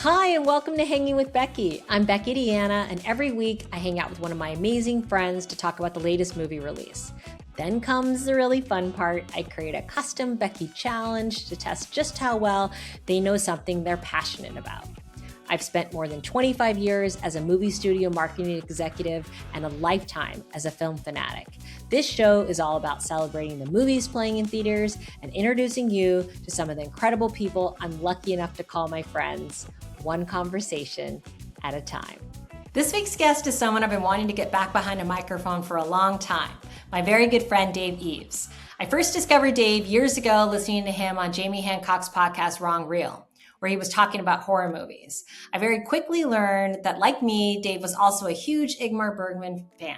Hi, and welcome to Hanging with Becky. I'm Becky Deanna, and every week I hang out with one of my amazing friends to talk about the latest movie release. Then comes the really fun part. I create a custom Becky challenge to test just how well they know something they're passionate about. I've spent more than 25 years as a movie studio marketing executive and a lifetime as a film fanatic. This show is all about celebrating the movies playing in theaters and introducing you to some of the incredible people I'm lucky enough to call my friends, one conversation at a time. This week's guest is someone I've been wanting to get back behind a microphone for a long time, my very good friend Dave Eves. I first discovered Dave years ago listening to him on Jamie Hancock's podcast, Wrong Reel, where he was talking about horror movies. I very quickly learned that, like me, Dave was also a huge Ingmar Bergman fan,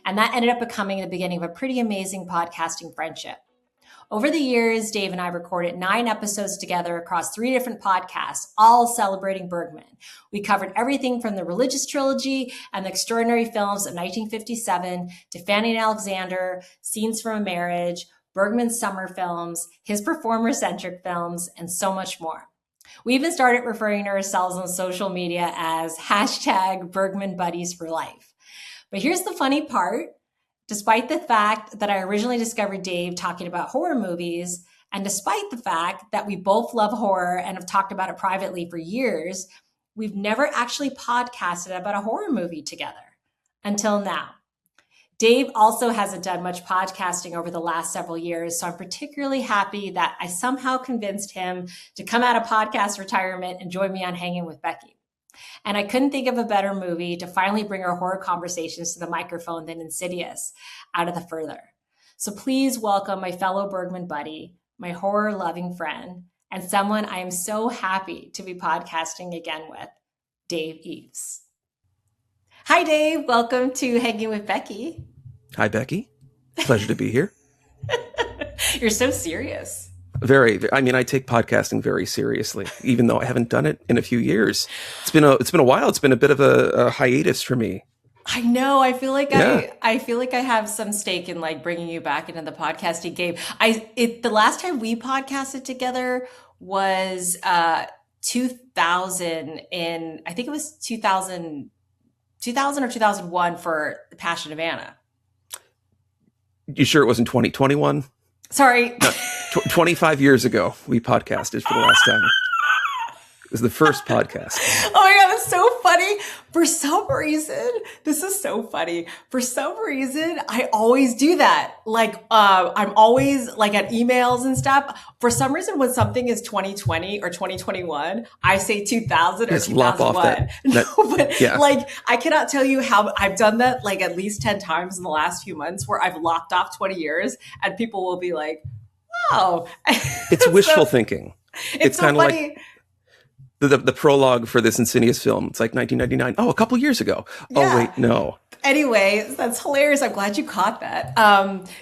and that ended up becoming the beginning of a pretty amazing podcasting friendship. Over the years, Dave and I recorded 9 episodes together across 3 different podcasts, all celebrating Bergman. We covered everything from the religious trilogy and the extraordinary films of 1957 to Fanny and Alexander, Scenes from a Marriage, Bergman's summer films, his performer-centric films, and so much more. We even started referring to ourselves on social media as hashtag Bergman Buddies for Life. But here's the funny part. Despite the fact that I originally discovered Dave talking about horror movies, and despite the fact that we both love horror and have talked about it privately for years, we've never actually podcasted about a horror movie together until now. Dave also hasn't done much podcasting over the last several years, so I'm particularly happy that I somehow convinced him to come out of podcast retirement and join me on Hanging with Becky. And I couldn't think of a better movie to finally bring our horror conversations to the microphone than Insidious, Out of the Further. So please welcome my fellow Bergman buddy, my horror-loving friend, and someone I am so happy to be podcasting again with, Dave Eves. Hi, Dave. Welcome to Hanging with Becky. Hi, Becky. Pleasure to be here. You're so serious. Very. I mean, I take podcasting very seriously, even though I haven't done it in a few years. It's been a while. It's been a bit of a hiatus for me. I know. I feel like I feel like I have some stake in like bringing you back into the podcasting game. The last time we podcasted together was 2000 in, I think it was 2000 or 2001 for The Passion of Anna. You sure it wasn't 2021? Sorry. No, 25 years ago, we podcasted for the last time. It was the first podcast. Oh my God, that's so funny. For some reason, this is so funny. For some reason, I always do that. Like, I'm always like at emails and stuff. For some reason, when something is 2020 or 2021, I say 2000 or Just 2001. lop off that, yeah. Like, I cannot tell you how I've done that like at least 10 times in the last few months where I've lopped off 20 years and people will be like, wow. It's wishful thinking. It's so kind of funny. like the prologue for this Insidious film. It's like 1999. Oh, a couple years ago. Yeah. Oh, wait, no. Anyway, that's hilarious. I'm glad you caught that.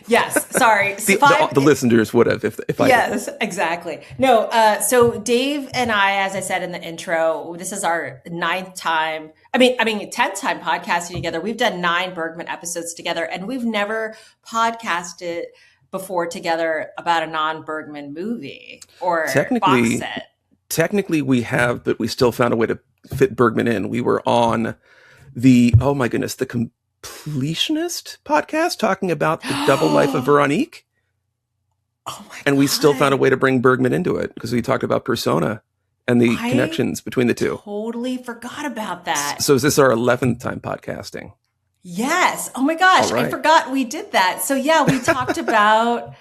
Yes, sorry. The listeners would have if I Yes, exactly. No, so Dave and I, as I said in the intro, this is our 10th time podcasting together. We've done 9 Bergman episodes together, and we've never podcasted before together about a non-Bergman movie or box set. Technically we have, but we still found a way to fit Bergman in. We were on the Completionist podcast talking about the double life of Veronique. Oh my God. And we still found a way to bring Bergman into it because we talked about Persona and the connections between the two. Totally forgot about that. So is this our 11th time podcasting? Yes. Oh my gosh. Right. I forgot we did that. So yeah, we talked about,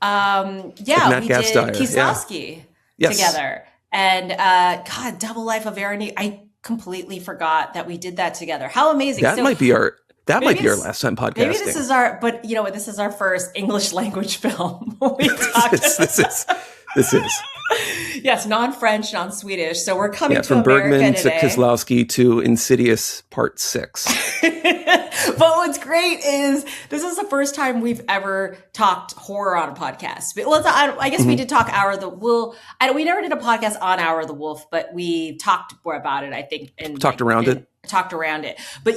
we did Kieslowski together. And Double Life of Veronique. I completely forgot that we did that together. How amazing! That might be our last time podcasting. Maybe this is but you know what? This is our first English language film. This is. Yes, non-French, non-Swedish. So we're coming to from America Bergman today. to Kieslowski to Insidious Part 6. But what's great is this is the first time we've ever talked horror on a podcast. Well, I guess we did talk Hour of the Wolf. We never did a podcast on Hour of the Wolf, but we talked more about it, I think. Talked around it. talked around it. But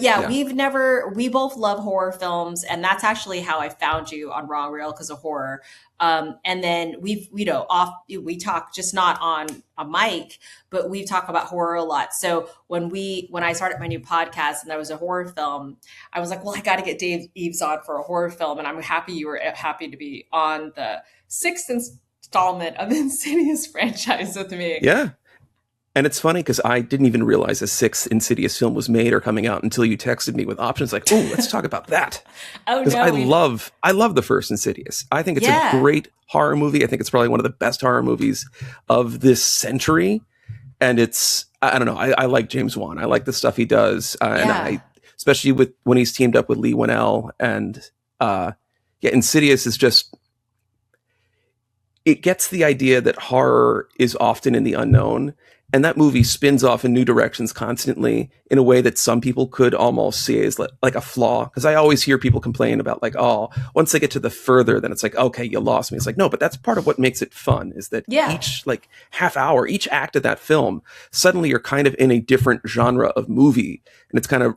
we both love horror films. And that's actually how I found you on Raw and Real, because of horror. And then we talk just not on a mic, but we talk about horror a lot. So when I started my new podcast and there was a horror film, I was like, well, I got to get Dave Eves on for a horror film. And I'm happy you were happy to be on the 6th installment of the Insidious franchise with me. Yeah. And it's funny because I didn't even realize a 6th Insidious film was made or coming out until you texted me with options like, oh, let's talk about that. Because I love the first Insidious. I think it's a great horror movie. I think it's probably one of the best horror movies of this century. And I don't know, I like James Wan. I like the stuff he does. And especially when he's teamed up with Lee Winnell. And Insidious is just, it gets the idea that horror is often in the unknown. And that movie spins off in new directions constantly in a way that some people could almost see as like a flaw. Because I always hear people complain about like, oh, once they get to the further, then it's like, okay, you lost me. It's like, no, but that's part of what makes it fun is that each like half hour, each act of that film, suddenly you're kind of in a different genre of movie. And it's kind of,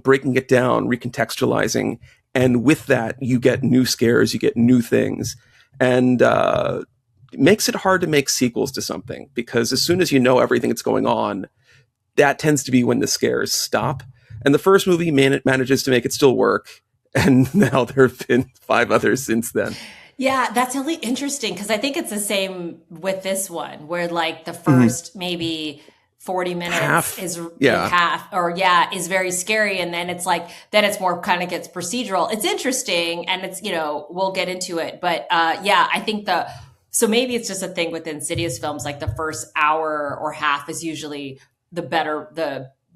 breaking it down, recontextualizing. And with that, you get new scares, you get new things. And, it makes it hard to make sequels to something because as soon as you know everything that's going on, that tends to be when the scares stop. And the first movie manages to make it still work. And now there have been 5 others since then. Yeah, that's really interesting because I think it's the same with this one where like the first maybe 40 minutes is very scary. And then it's like, then it's more kind of gets procedural. It's interesting and it's, we'll get into it. But I think so maybe it's just a thing with Insidious films, like the first hour or half is usually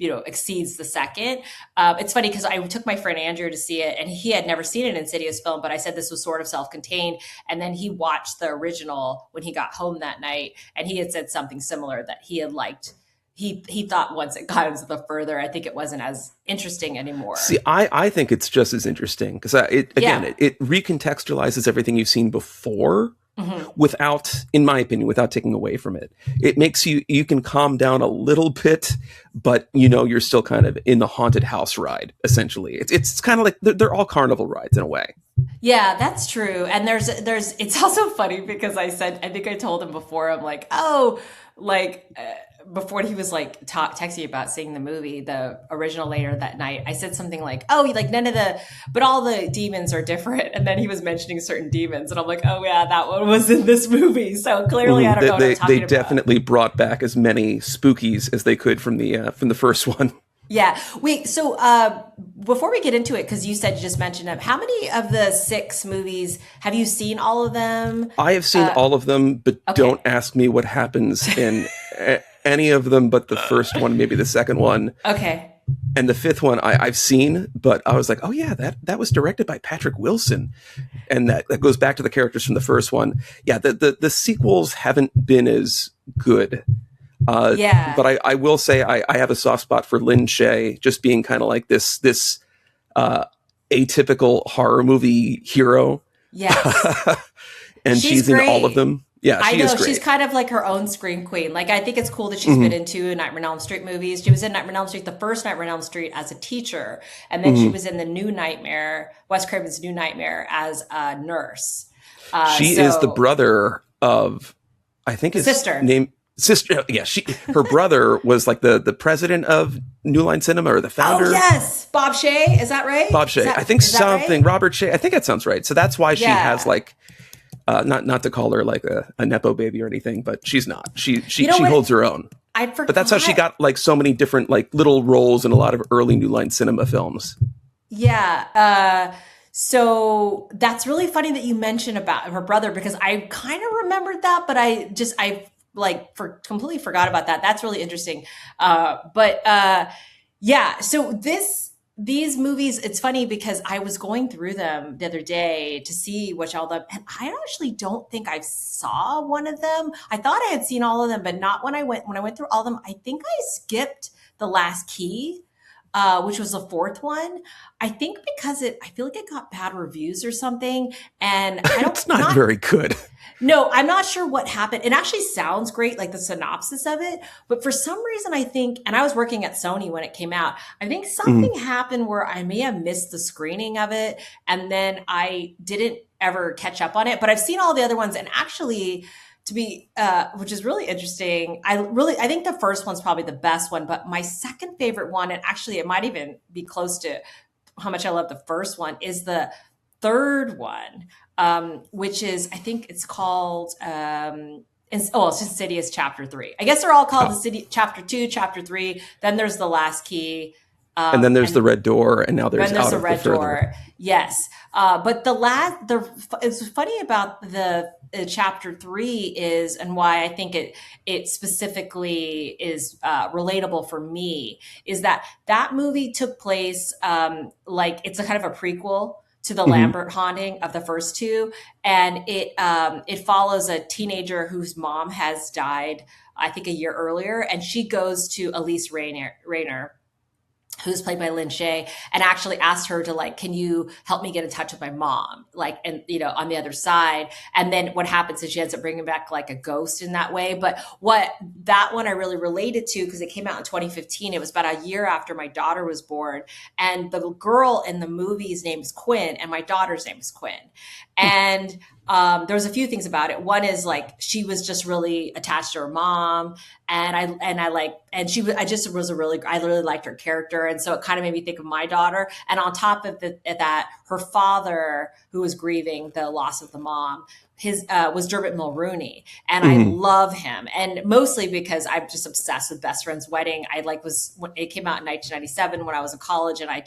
exceeds the second. It's funny because I took my friend Andrew to see it and he had never seen an Insidious film, but I said this was sort of self-contained. And then he watched the original when he got home that night. And he had said something similar that he had liked. He thought once it got into the further, I think it wasn't as interesting anymore. See, I think it's just as interesting because it recontextualizes everything you've seen before. Mm-hmm. Without, in my opinion, without taking away from it. It makes you can calm down a little bit, but you're still kind of in the haunted house ride, essentially. It's kind of like they're all carnival rides in a way. Yeah, that's true. And there's it's also funny because I think I told him before, I'm like, before he was like texting about seeing the movie, the original later that night, I said something like, oh, like but all the demons are different. And then he was mentioning certain demons and I'm like, oh yeah, that one was in this movie. So clearly I don't know what I'm talking about. They definitely brought back as many spookies as they could from the first one. Yeah. Wait, so before we get into it, because you said you just mentioned them, how many of the 6 movies, have you seen all of them? I have seen all of them, but don't ask me what happens in any of them but the first one, maybe the second one. Okay. And the 5th one I've seen, but I was like, oh yeah, that was directed by Patrick Wilson. And that goes back to the characters from the first one. Yeah, the sequels haven't been as good. But I will say I have a soft spot for Lin Shaye just being kind of like this atypical horror movie hero. Yes. And she's in all of them. Yeah, I know. Is great. She's kind of like her own scream queen. Like, I think it's cool that she's been in 2 Nightmare on Elm Street movies. She was in Nightmare on Elm Street, the first Nightmare on Elm Street, as a teacher. And then she was in the new Nightmare, Wes Craven's New Nightmare, as a nurse. She is the brother of, I think his sister. Yeah, her brother was like the president of New Line Cinema or the founder. Oh, yes. Bob Shaye. Is that right? Bob Shaye. I think something. Right? Robert Shaye. I think that sounds right. So that's why she has like, not to call her like a Nepo baby or anything, but she's not. She holds her own. I forgot. But that's how she got like so many different like little roles in a lot of early New Line Cinema films. Yeah. So that's really funny that you mentioned about her brother because I kind of remembered that, but I completely forgot about that. That's really interesting. So these movies, it's funny because I was going through them the other day to see which all them, and I actually don't think I saw one of them. I thought I had seen all of them, but not when I went through all of them. I think I skipped The Last Key. which was the fourth one. I think because I feel like it got bad reviews or something. And it's not very good. No, I'm not sure what happened. It actually sounds great, like the synopsis of it. But for some reason, I think, and I was working at Sony when it came out, I think something happened where I may have missed the screening of it. And then I didn't ever catch up on it. But I've seen all the other ones. And actually, which is really interesting. I think the first one's probably the best one. But my second favorite one, and actually it might even be close to how much I love the first one, is the third one. Which is, I think it's called, it's Insidious Chapter 3. I guess they're all called Insidious Chapter 2, Chapter 3. Then there's The Last Key. And then there's the Red Door, and now there's Out the of Red the Further. Door. Yes. But it's funny about the Chapter 3 is, and why I think it specifically is relatable for me, is that movie took place, like it's a kind of a prequel to the Lambert haunting of the first two. And it follows a teenager whose mom has died, I think, a year earlier. And she goes to Elise Rayner, who's played by Lynn Shay, and actually asked her to, like, can you help me get in touch with my mom? Like, and, on the other side. And then what happens is she ends up bringing back like a ghost in that way. But that one I really related to, because it came out in 2015. It was about a year after my daughter was born. And the girl in the movie's name is Quinn, and my daughter's name is Quinn. And there was a few things about it. One is, like, she was just really attached to her mom, I really liked her character. And so it kind of made me think of my daughter. And on top of that, her father, who was grieving the loss of the mom, was Dermot Mulroney. And I love him. And mostly because I'm just obsessed with Best Friend's Wedding. When it came out in 1997 when I was in college, and I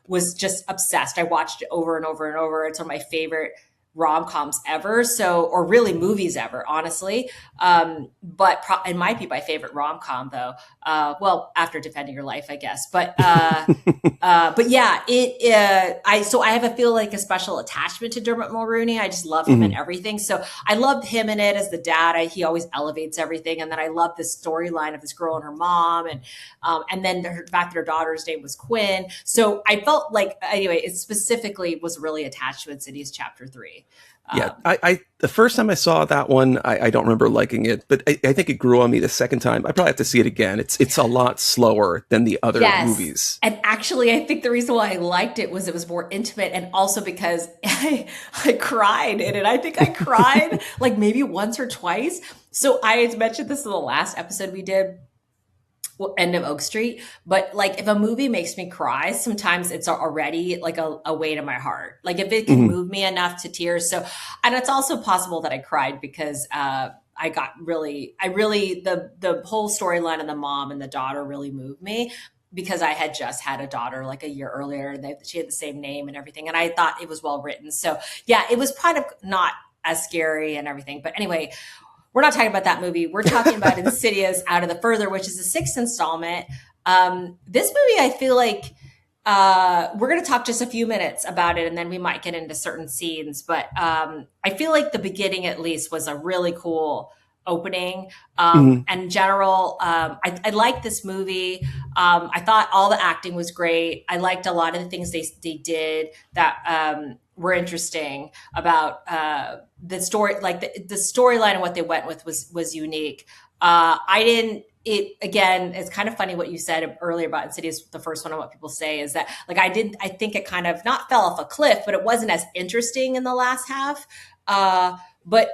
was obsessed. I watched it over and over and over. It's one of my favorite rom-coms ever, or really movies ever, honestly. But it might be my favorite rom-com, though. Well, after Defending Your Life, I guess. But yeah, I feel like a special attachment to Dermot Mulroney. I just love him and everything. So I loved him in it as the dad. He always elevates everything. And then I love this storyline of this girl and her mom, and then the fact that her daughter's name was Quinn. So I felt like, anyway, it specifically was really attached to Insidious Chapter 3. Yeah, I the first time I saw that one, I don't remember liking it, but I think it grew on me the second time. I probably have to see it again. It's a lot slower than the other movies. And actually, I think the reason why I liked it was more intimate, and also because I cried in it. I think I cried like maybe once or twice. So I had mentioned this in the last episode we did, End of Oak Street. But like, if a movie makes me cry, sometimes it's already like a weight in my heart. Like, if it can move me enough to tears. So, and it's also possible that I cried because the whole storyline of the mom and the daughter really moved me, because I had just had a daughter like a year earlier, and she had the same name and everything. And I thought it was well written. So yeah, it was kind of not as scary and everything. But anyway, we're not talking about that movie. We're talking about Insidious Out of the Further, which is the sixth installment. This movie, I feel like we're going to talk just a few minutes about it, and then we might get into certain scenes. But I feel like the beginning, at least, was a really cool opening. And in general, I liked this movie. I thought all the acting was great. I liked a lot of the things they did that were interesting about the story. Like the storyline and what they went with was unique. Again, it's kind of funny what you said earlier about Insidious, the first one, and what people say is that, like, I think it kind of not fell off a cliff, but it wasn't as interesting in the last half. But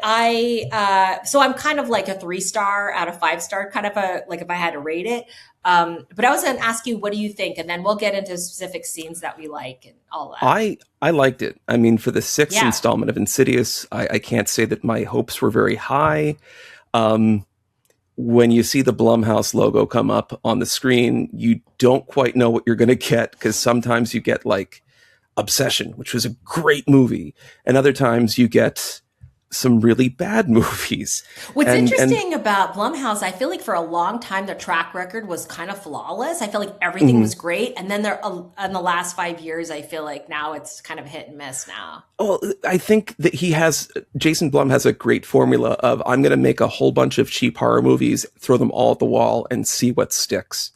so I'm kind of like a 3-star out of 5-star, kind of like if I had to rate it. But I was going to ask you, what do you think? And then we'll get into specific scenes that we like and all that. I liked it. I mean, for the sixth installment of Insidious, I can't say that my hopes were very high. When you see the Blumhouse logo come up on the screen, you don't quite know what you're going to get, because sometimes you get like Obsession, which was a great movie, and other times you get some really bad movies. What's interesting about Blumhouse, I feel like for a long time their track record was kind of flawless. I feel like everything was great, and then in the last 5 years, I feel like now it's kind of hit and miss now. Well, I think that Jason Blum has a great formula of, I'm going to make a whole bunch of cheap horror movies, throw them all at the wall, and see what sticks.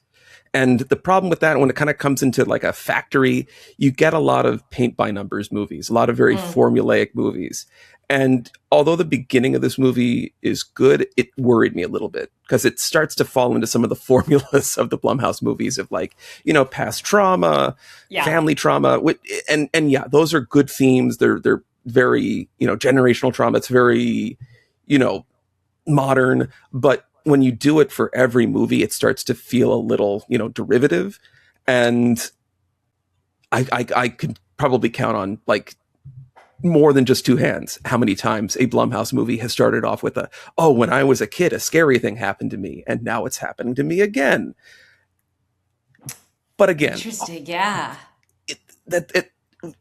And the problem with that, when it kind of comes into like a factory, you get a lot of paint by numbers movies, a lot of very formulaic movies. And although the beginning of this movie is good, it worried me a little bit because it starts to fall into some of the formulas of the Blumhouse movies of like, you know, past trauma, family trauma. And yeah, those are good themes. They're very, you know, generational trauma. It's very, you know, modern. But when you do it for every movie, it starts to feel a little, you know, derivative. And I could probably count on like more than just two hands how many times a Blumhouse movie has started off with when I was a kid, a scary thing happened to me, and now it's happening to me again. But again, interesting, yeah.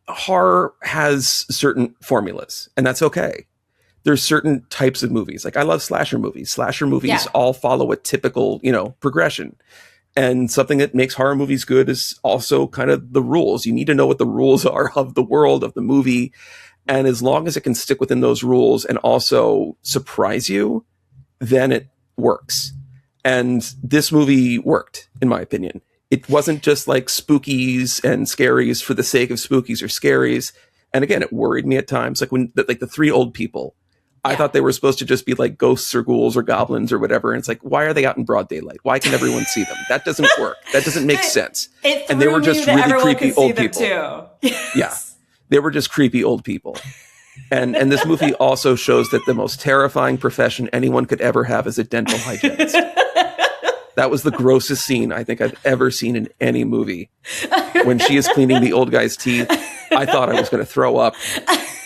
Horror has certain formulas, and that's okay. There's certain types of movies. Like I love slasher movies. Slasher movies all follow a typical, you know, progression. And something that makes horror movies good is also kind of the rules. You need to know what the rules are of the world, of the movie. And as long as it can stick within those rules and also surprise you, then it works. And this movie worked, in my opinion. It wasn't just like spookies and scaries for the sake of spookies or scaries. And again, it worried me at times. Like when the three old people, I thought they were supposed to just be like ghosts or ghouls or goblins or whatever. And it's like, why are they out in broad daylight? Why can everyone see them? That doesn't work. That doesn't make sense. And they were just really creepy old people. Yes. Yeah. They were just creepy old people. And this movie also shows that the most terrifying profession anyone could ever have is a dental hygienist. That was the grossest scene I think I've ever seen in any movie. When she is cleaning the old guy's teeth, I thought I was going to throw up,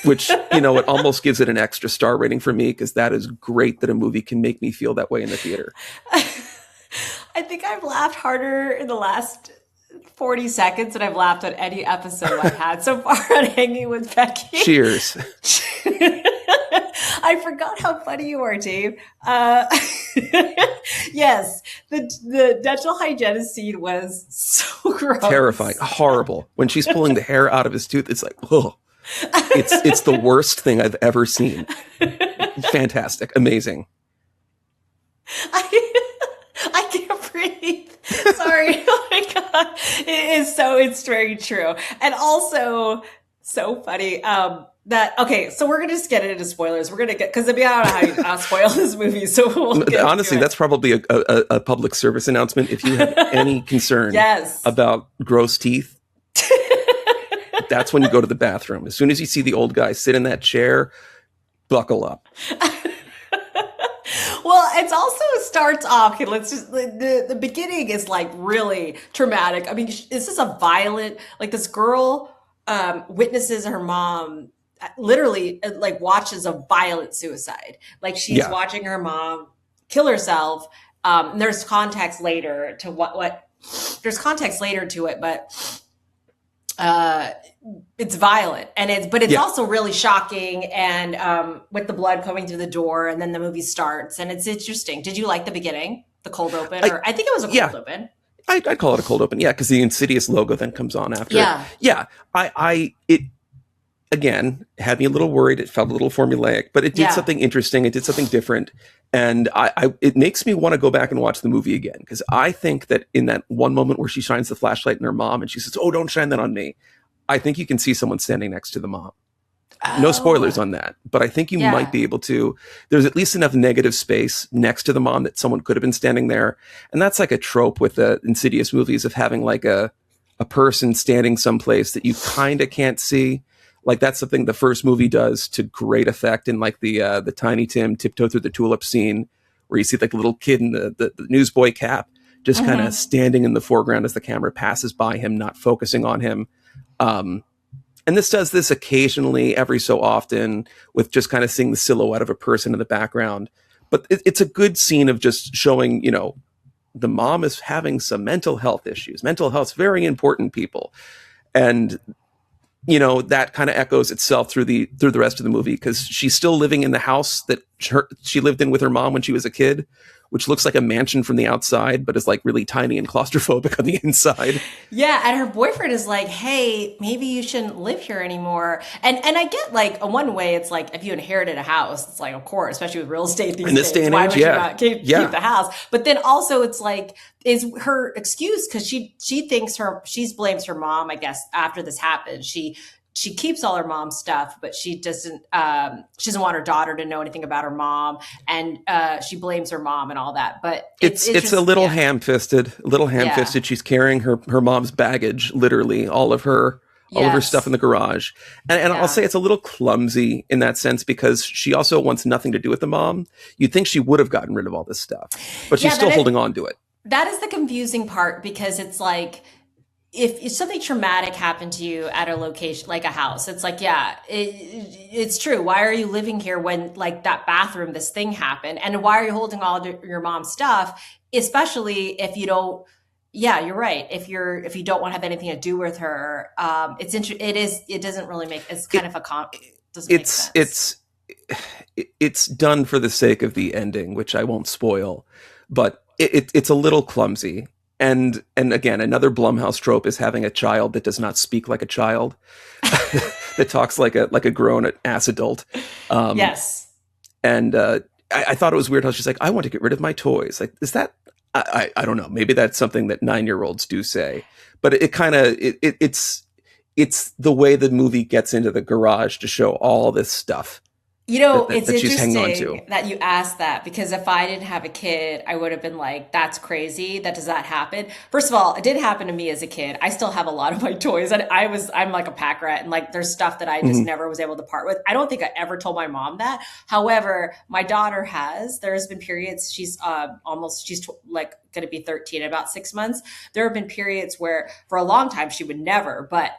which, you know, it almost gives it an extra star rating for me because that is great that a movie can make me feel that way in the theater. I think I've laughed harder in the last 40 seconds than I've laughed on any episode I've had so far on Hanging with Becky. Cheers. I forgot how funny you are, Dave. Yes, the dental hygienist scene was so gross. Terrifying. Horrible. When she's pulling the hair out of his tooth, it's like, oh, it's the worst thing I've ever seen. Fantastic. Amazing. I can't breathe. Sorry. Oh my God. It's very true. And also so funny. So we're going to just get into spoilers. We're going to because I don't know how to spoil this movie. So honestly, that's probably a public service announcement. If you have any concern about gross teeth, that's when you go to the bathroom. As soon as you see the old guy sit in that chair, buckle up. Well, it's also starts off. Okay, let's just the beginning is like really traumatic. I mean, this is a violent. Like this girl witnesses her mom literally like watches a violent suicide. Like she's watching her mom kill herself. And there's context later to what there's context later to it, but it's violent and it's also really shocking and with the blood coming through the door and then the movie starts and it's interesting. Did you like the beginning, the cold open? I think it was a cold open. I'd call it a cold open. Yeah. Cause the Insidious logo then comes on after. Yeah. Yeah. It again had me a little worried. It felt a little formulaic, but it did something interesting. It did something different. And it makes me want to go back and watch the movie again. Because I think that in that one moment where she shines the flashlight in her mom and she says, "Oh, don't shine that on me," I think you can see someone standing next to the mom. No spoilers on that, but I think you might be able to. There's at least enough negative space next to the mom that someone could have been standing there. And that's like a trope with the Insidious movies of having like a person standing someplace that you kind of can't see. Like that's something the first movie does to great effect in like the Tiny Tim tiptoe through the tulip scene where you see like the little kid in the newsboy cap just kind of standing in the foreground as the camera passes by him, not focusing on him. And this does this occasionally every so often with just kind of seeing the silhouette of a person in the background. But it's a good scene of just showing, you know, the mom is having some mental health issues. Mental health's very important, people. And you know, that kind of echoes itself through the rest of the movie because she's still living in the house that she lived in with her mom when she was a kid, which looks like a mansion from the outside, but is like really tiny and claustrophobic on the inside. Yeah, and her boyfriend is like, "Hey, maybe you shouldn't live here anymore." And I get like, in one way, it's like if you inherited a house, it's like, of course, especially with real estate these In this days, day and why age, would you yeah. not keep the house? But then also, it's like, is her excuse because she thinks she blames her mom. I guess after this happened, she keeps all her mom's stuff, but she doesn't want her daughter to know anything about her mom, and she blames her mom and all that. But it's a little ham-fisted, She's carrying her mom's baggage, literally all of her stuff in the garage. And I'll say it's a little clumsy in that sense, because she also wants nothing to do with the mom. You'd think she would have gotten rid of all this stuff, but she's still holding on to it. That is the confusing part, because it's like, if something traumatic happened to you at a location like a house, it's like, yeah, it's true. Why are you living here when like that bathroom, this thing happened? And why are you holding all your mom's stuff? Especially if you don't, yeah, you're right. If you don't want to have anything to do with her, it doesn't really make, it's kind of doesn't make sense. It's done for the sake of the ending, which I won't spoil, but it's a little clumsy. And again, another Blumhouse trope is having a child that does not speak like a child, that talks like a grown ass adult. Yes. And I thought it was weird how she's like, I want to get rid of my toys. Like, is that, I don't know. Maybe that's something that 9-year-olds do say, but it's the way the movie gets into the garage to show all this stuff. You know, that it's she's hanging on to. interesting that you asked that, because if I didn't have a kid, I would have been like, that's crazy. Does that happen? First of all, it did happen to me as a kid. I still have a lot of my toys, and I'm like a pack rat, and like there's stuff that I just never was able to part with. I don't think I ever told my mom that. However, my daughter has. There's been periods, she's like going to be 13 in about 6 months. There have been periods where for a long time she would never, but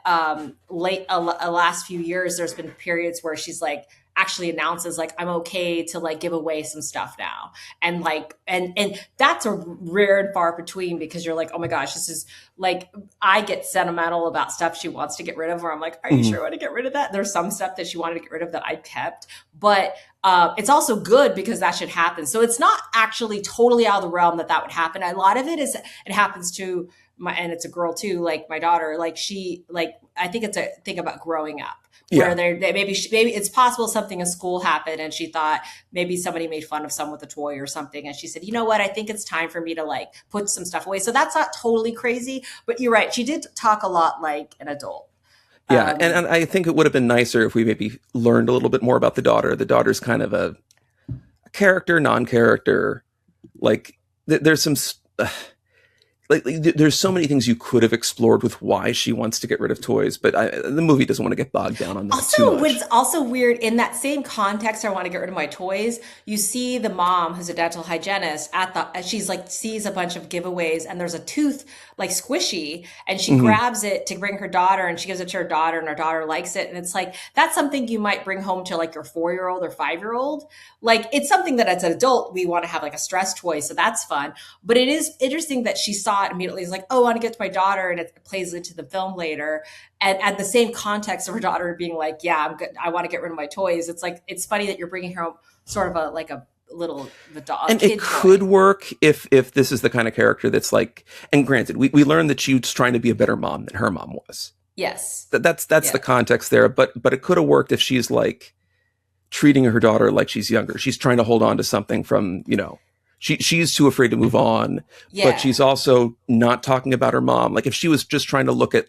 last few years, there's been periods where she's like, actually announces like, I'm okay to like give away some stuff now. And like, and that's a rare and far between, because you're like, oh my gosh, this is like, I get sentimental about stuff she wants to get rid of, where I'm like, are you sure I want to get rid of that? There's some stuff that she wanted to get rid of that I kept, but it's also good because that should happen. So it's not actually totally out of the realm that would happen. A lot of it happens to and it's a girl too, like my daughter, like I think it's a thing about growing up. Where maybe it's possible something in school happened and she thought maybe somebody made fun of someone with a toy or something. And she said, you know what, I think it's time for me to like put some stuff away. So that's not totally crazy, but you're right. She did talk a lot like an adult. Yeah. And I think it would have been nicer if we maybe learned a little bit more about the daughter. The daughter's kind of a character, non-character. Like there's some... Like, there's so many things you could have explored with why she wants to get rid of toys, but the movie doesn't want to get bogged down on that too much. What's also weird, in that same context, I want to get rid of my toys, you see the mom, who's a dental hygienist, she's like, sees a bunch of giveaways, and there's a tooth like squishy, and she grabs it to bring her daughter, and she gives it to her daughter, and her daughter likes it. And it's like, that's something you might bring home to like your 4-year-old or 5-year-old. Like, it's something that as an adult, we want to have like a stress toy. So that's fun. But it is interesting that she saw it immediately. It's like, oh, I want to get to my daughter. And it plays into the film later. And at the same context of her daughter being like, yeah, I'm good, I want to get rid of my toys. It's like, it's funny that you're bringing her home sort of a dog. And it could work if this is the kind of character that's like, and granted, we learned that she was trying to be a better mom than her mom was. Yes. That's the context there. But it could have worked if she's like treating her daughter like she's younger. She's trying to hold on to something from, she's too afraid to move on, but she's also not talking about her mom. Like if she was just trying to look at,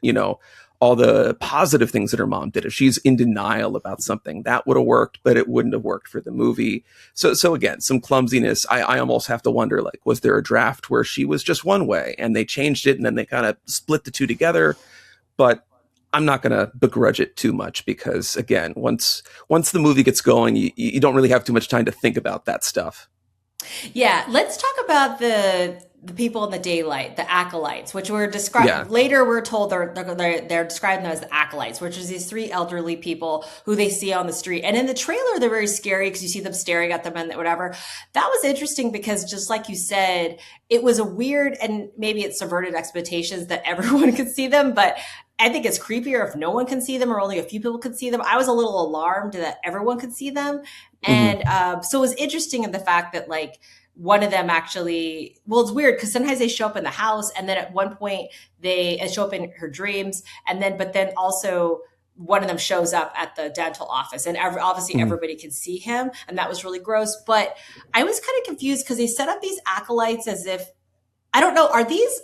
all the positive things that her mom did, if she's in denial about something, that would have worked, but it wouldn't have worked for the movie. So again, some clumsiness. I almost have to wonder, like, was there a draft where she was just one way and they changed it and then they kind of split the two together? But I'm not going to begrudge it too much because, again, once the movie gets going, you don't really have too much time to think about that stuff. Yeah, let's talk about the people in the daylight, the acolytes, which were described later. We're told they're describing them as the acolytes, which is these 3 elderly people who they see on the street. And in the trailer, they're very scary because you see them staring at them and whatever. That was interesting because, just like you said, it was a weird, and maybe it subverted expectations that everyone could see them, but I think it's creepier if no one can see them or only a few people could see them. I was a little alarmed that everyone could see them. And so it was interesting in the fact that, like, one of them actually, well, it's weird because sometimes they show up in the house, and then at one point they show up in her dreams, but then also one of them shows up at the dental office, and obviously everybody can see him, and that was really gross. But I was kind of confused because they set up these acolytes as if, I don't know, are these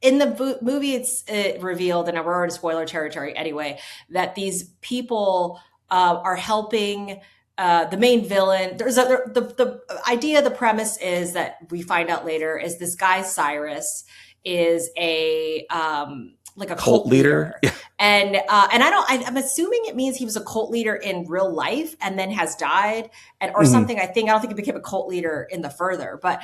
in the movie? It's revealed, and we're in spoiler territory anyway, that these people are helping the main villain. There's the idea, the premise is that we find out later is this guy Cyrus is a like a cult leader. Yeah. And I'm assuming it means he was a cult leader in real life and then has died or something. I don't think he became a cult leader in the further, but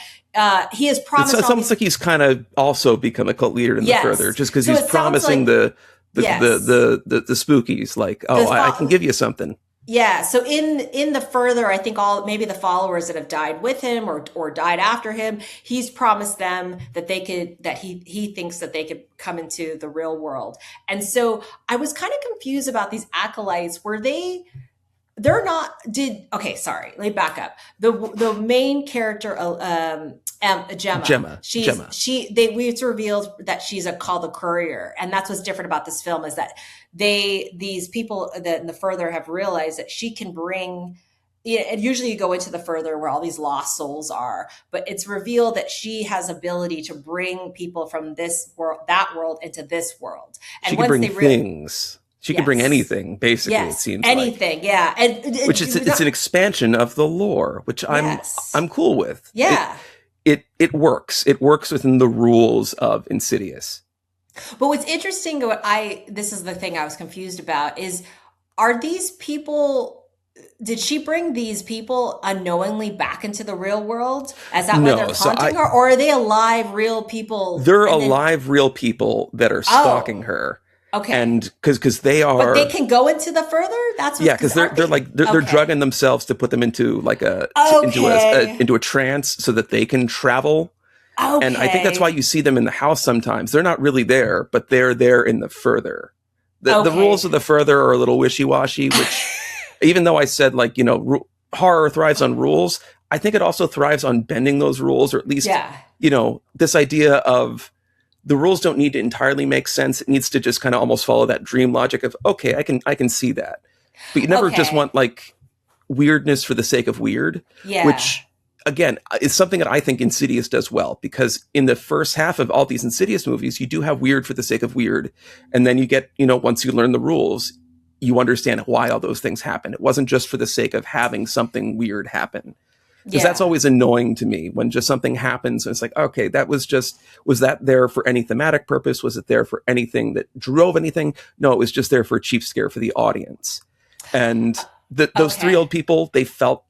he has promised. It's almost like he's kind of also become a cult leader in the further, just because he's promising the spookies, like, I can give you something. Yeah. So in the further, I think maybe the followers that have died with him or died after him, he's promised them that he thinks that they could come into the real world. And so I was kind of confused about these acolytes. Okay, sorry, let me back up. The main character, Gemma. It's revealed that she's called the courier, and that's what's different about this film is that these people that in the further have realized that she can bring. And usually you go into the further where all these lost souls are, but it's revealed that she has ability to bring people from this world, that world, into this world. And she can bring things. She can bring anything, basically. It seems anything, like. Yeah, it's an expansion of the lore, which I'm cool with. Yeah, it works. It works within the rules of Insidious. But what's interesting, this is the thing I was confused about, is are these people? Did she bring these people unknowingly back into the real world? Is that why they're haunting her, or are they alive, real people? They're alive, real people that are stalking her. Okay, and because they are, but they can go into the further. That's because they're drugging themselves to put them into into a trance so that they can travel. Okay. And I think that's why you see them in the house sometimes. They're not really there, but they're there in the further. The rules of the further are a little wishy-washy, which even though I said horror thrives on rules, I think it also thrives on bending those rules, or at least this idea of the rules don't need to entirely make sense. It needs to just kind of almost follow that dream logic of, okay, I can see that. But you never just want like weirdness for the sake of weird, which again is something that I think Insidious does well, because in the first half of all these Insidious movies, you do have weird for the sake of weird. And then you get, once you learn the rules, you understand why all those things happen. It wasn't just for the sake of having something weird happen. Because that's always annoying to me when just something happens and it's like, okay, was that there for any thematic purpose? Was it there for anything that drove anything? No, it was just there for a cheap scare for the audience. And those three old people, they felt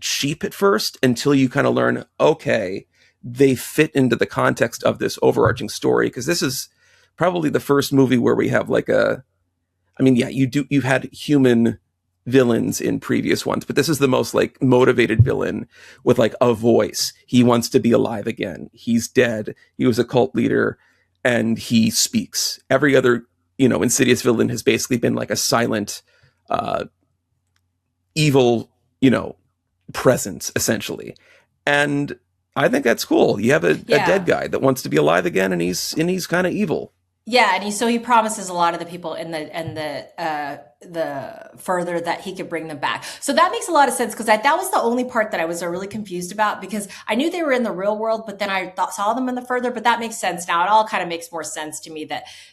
cheap at first until you kind of learn, okay, they fit into the context of this overarching story. Because this is probably the first movie where we have you've had human villains in previous ones, but this is the most like motivated villain with like a voice. He wants to be alive again. He's dead. He was a cult leader and he speaks. Every other, Insidious villain has basically been like a silent, evil, presence essentially. And I think that's cool. You have a dead guy that wants to be alive again, and he's kind of evil. Yeah, and he promises a lot of the people in the further that he could bring them back. So that makes a lot of sense, because that was the only part that I was really confused about, because I knew they were in the real world, but then I saw them in the further. But that makes sense now. It all kind of makes more sense to me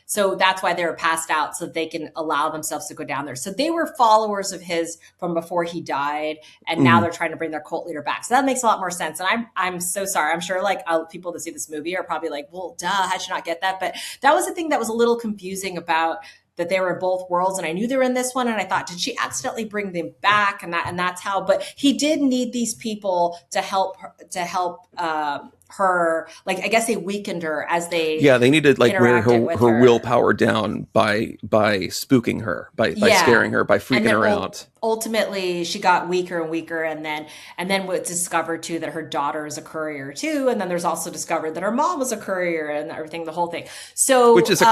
so that's why they were passed out, so that they can allow themselves to go down there. So they were followers of his from before he died, and now they're trying to bring their cult leader back. So that makes a lot more sense. And I'm so sorry. I'm sure people that see this movie are probably like, well, duh, how'd you not get that? But that was the thing that was a little confusing about that they were in both worlds, and I knew they were in this one, and I thought, did she accidentally bring them back? And that's how. But he did need these people to help her. Like, I guess they weakened her as they they needed wear her willpower down by spooking her, by scaring her, by freaking her out. Ultimately, she got weaker and weaker, and then it's discovered too that her daughter is a courier too, and then there's also discovered that her mom was a courier and everything, the whole thing. So, which is a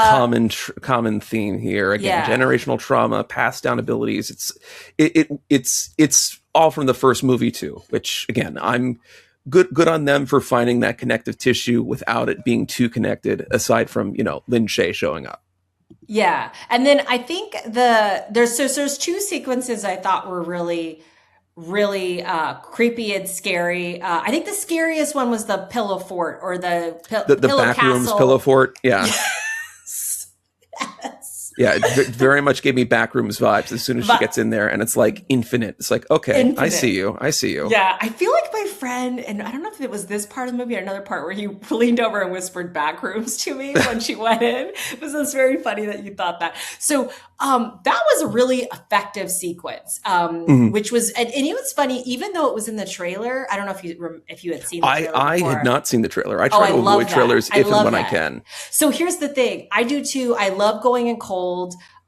common theme here. Again, generational trauma, passed down abilities. It's all from the first movie too. Which again, I'm good on them for finding that connective tissue without it being too connected, aside from, Lin Shaye showing up. Yeah. And then I think there's two sequences I thought were really, really creepy and scary. I think the scariest one was the pillow fort, or the pillow back castle. rooms pillow fort. Yeah. Yes. Yeah, it very much gave me Backrooms vibes as soon as she gets in there, and it's like infinite. It's like, okay, infinite. I see you. Yeah, I feel like my friend, and I don't know if it was this part of the movie or another part where he leaned over and whispered Backrooms to me when she went in. It was just very funny that you thought that. So that was a really effective sequence, which was, and it was funny, even though it was in the trailer. I don't know if you had seen the trailer I before. had not seen the trailer. I try to avoid trailers if and when I can. So here's the thing. I do too. I love going in cold.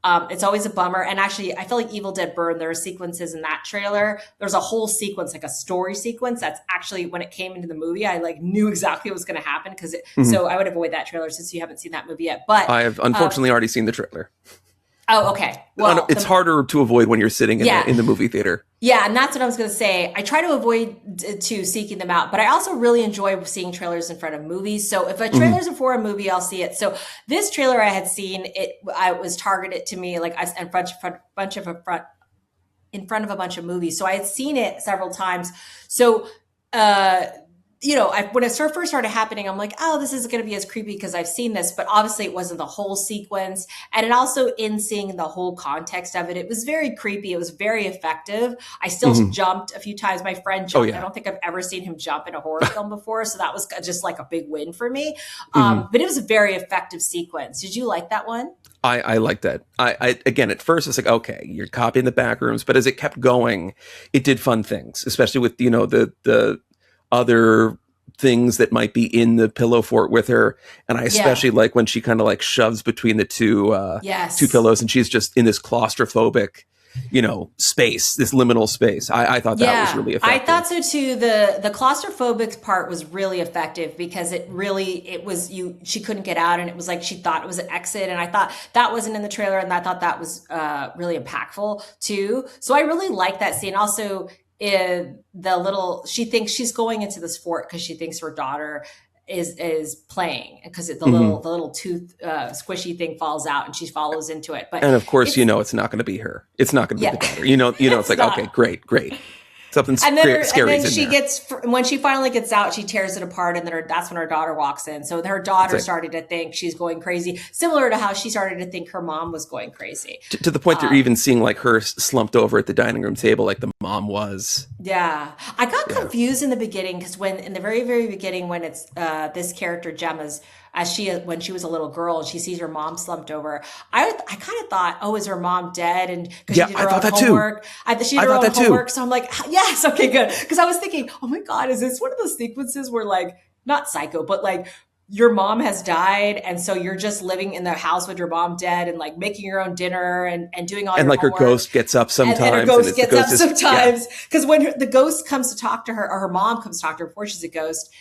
It's always a bummer. And actually, I feel like Evil Dead Burn, there are sequences in that trailer. There's a whole sequence, like a story sequence. That's actually, when it came into the movie, I knew exactly what was going to happen. So I would avoid that trailer since you haven't seen that movie yet. But I have unfortunately already seen the trailer. Oh, okay. Well, it's harder to avoid when you're sitting in the movie theater. Yeah, and that's what I was going to say. I try to avoid seeking them out, but I also really enjoy seeing trailers in front of movies. So if a trailer's for a movie, I'll see it. So this trailer I had seen, I was targeted to me in front of a bunch of movies. So I had seen it several times. So when it first started happening, I'm like, oh, this isn't going to be as creepy because I've seen this. But obviously it wasn't the whole sequence. And it also, in seeing the whole context of it, it was very creepy. It was very effective. I still jumped a few times. My friend jumped. Oh, yeah. I don't think I've ever seen him jump in a horror film before. So that was just like a big win for me. But it was a very effective sequence. Did you like that one? I like that. I again, at first it's like, okay, you're copying the back rooms. But as it kept going, it did fun things, especially with, the other things that might be in the pillow fort with her. And I especially like when she kind of shoves between the two pillows, and she's just in this claustrophobic, space, this liminal space. I thought that was really effective. I thought so too. The claustrophobic part was really effective because she couldn't get out, and it was like she thought it was an exit. And I thought that wasn't in the trailer, and I thought that was really impactful too. So I really like that scene. Also, she thinks she's going into this fort because she thinks her daughter is playing, because the little tooth squishy thing falls out and she follows into it. And of course, it's not going to be her. It's not going to be the daughter. It's like, okay, great. Something scary. And then when she finally gets out, she tears it apart, and then that's when her daughter walks in. So her daughter started to think she's going crazy, similar to how she started to think her mom was going crazy. To the point they're even seeing her slumped over at the dining room table like the mom was. Yeah. I got confused in the beginning because in the very, very beginning, when it's this character, Gemma's, when she was a little girl and she sees her mom slumped over, I kind of thought, oh, is her mom dead? And because she did her own homework. She did her own homework. So I'm like, yes, okay, good. Because I was thinking, oh my God, is this one of those sequences where not psycho, but your mom has died, and so you're just living in the house with your mom dead and making your own dinner and doing all your homework. Her ghost gets up sometimes. And her ghost gets up sometimes. Because when the ghost comes to talk to her, or her mom comes to talk to her before she's a ghost,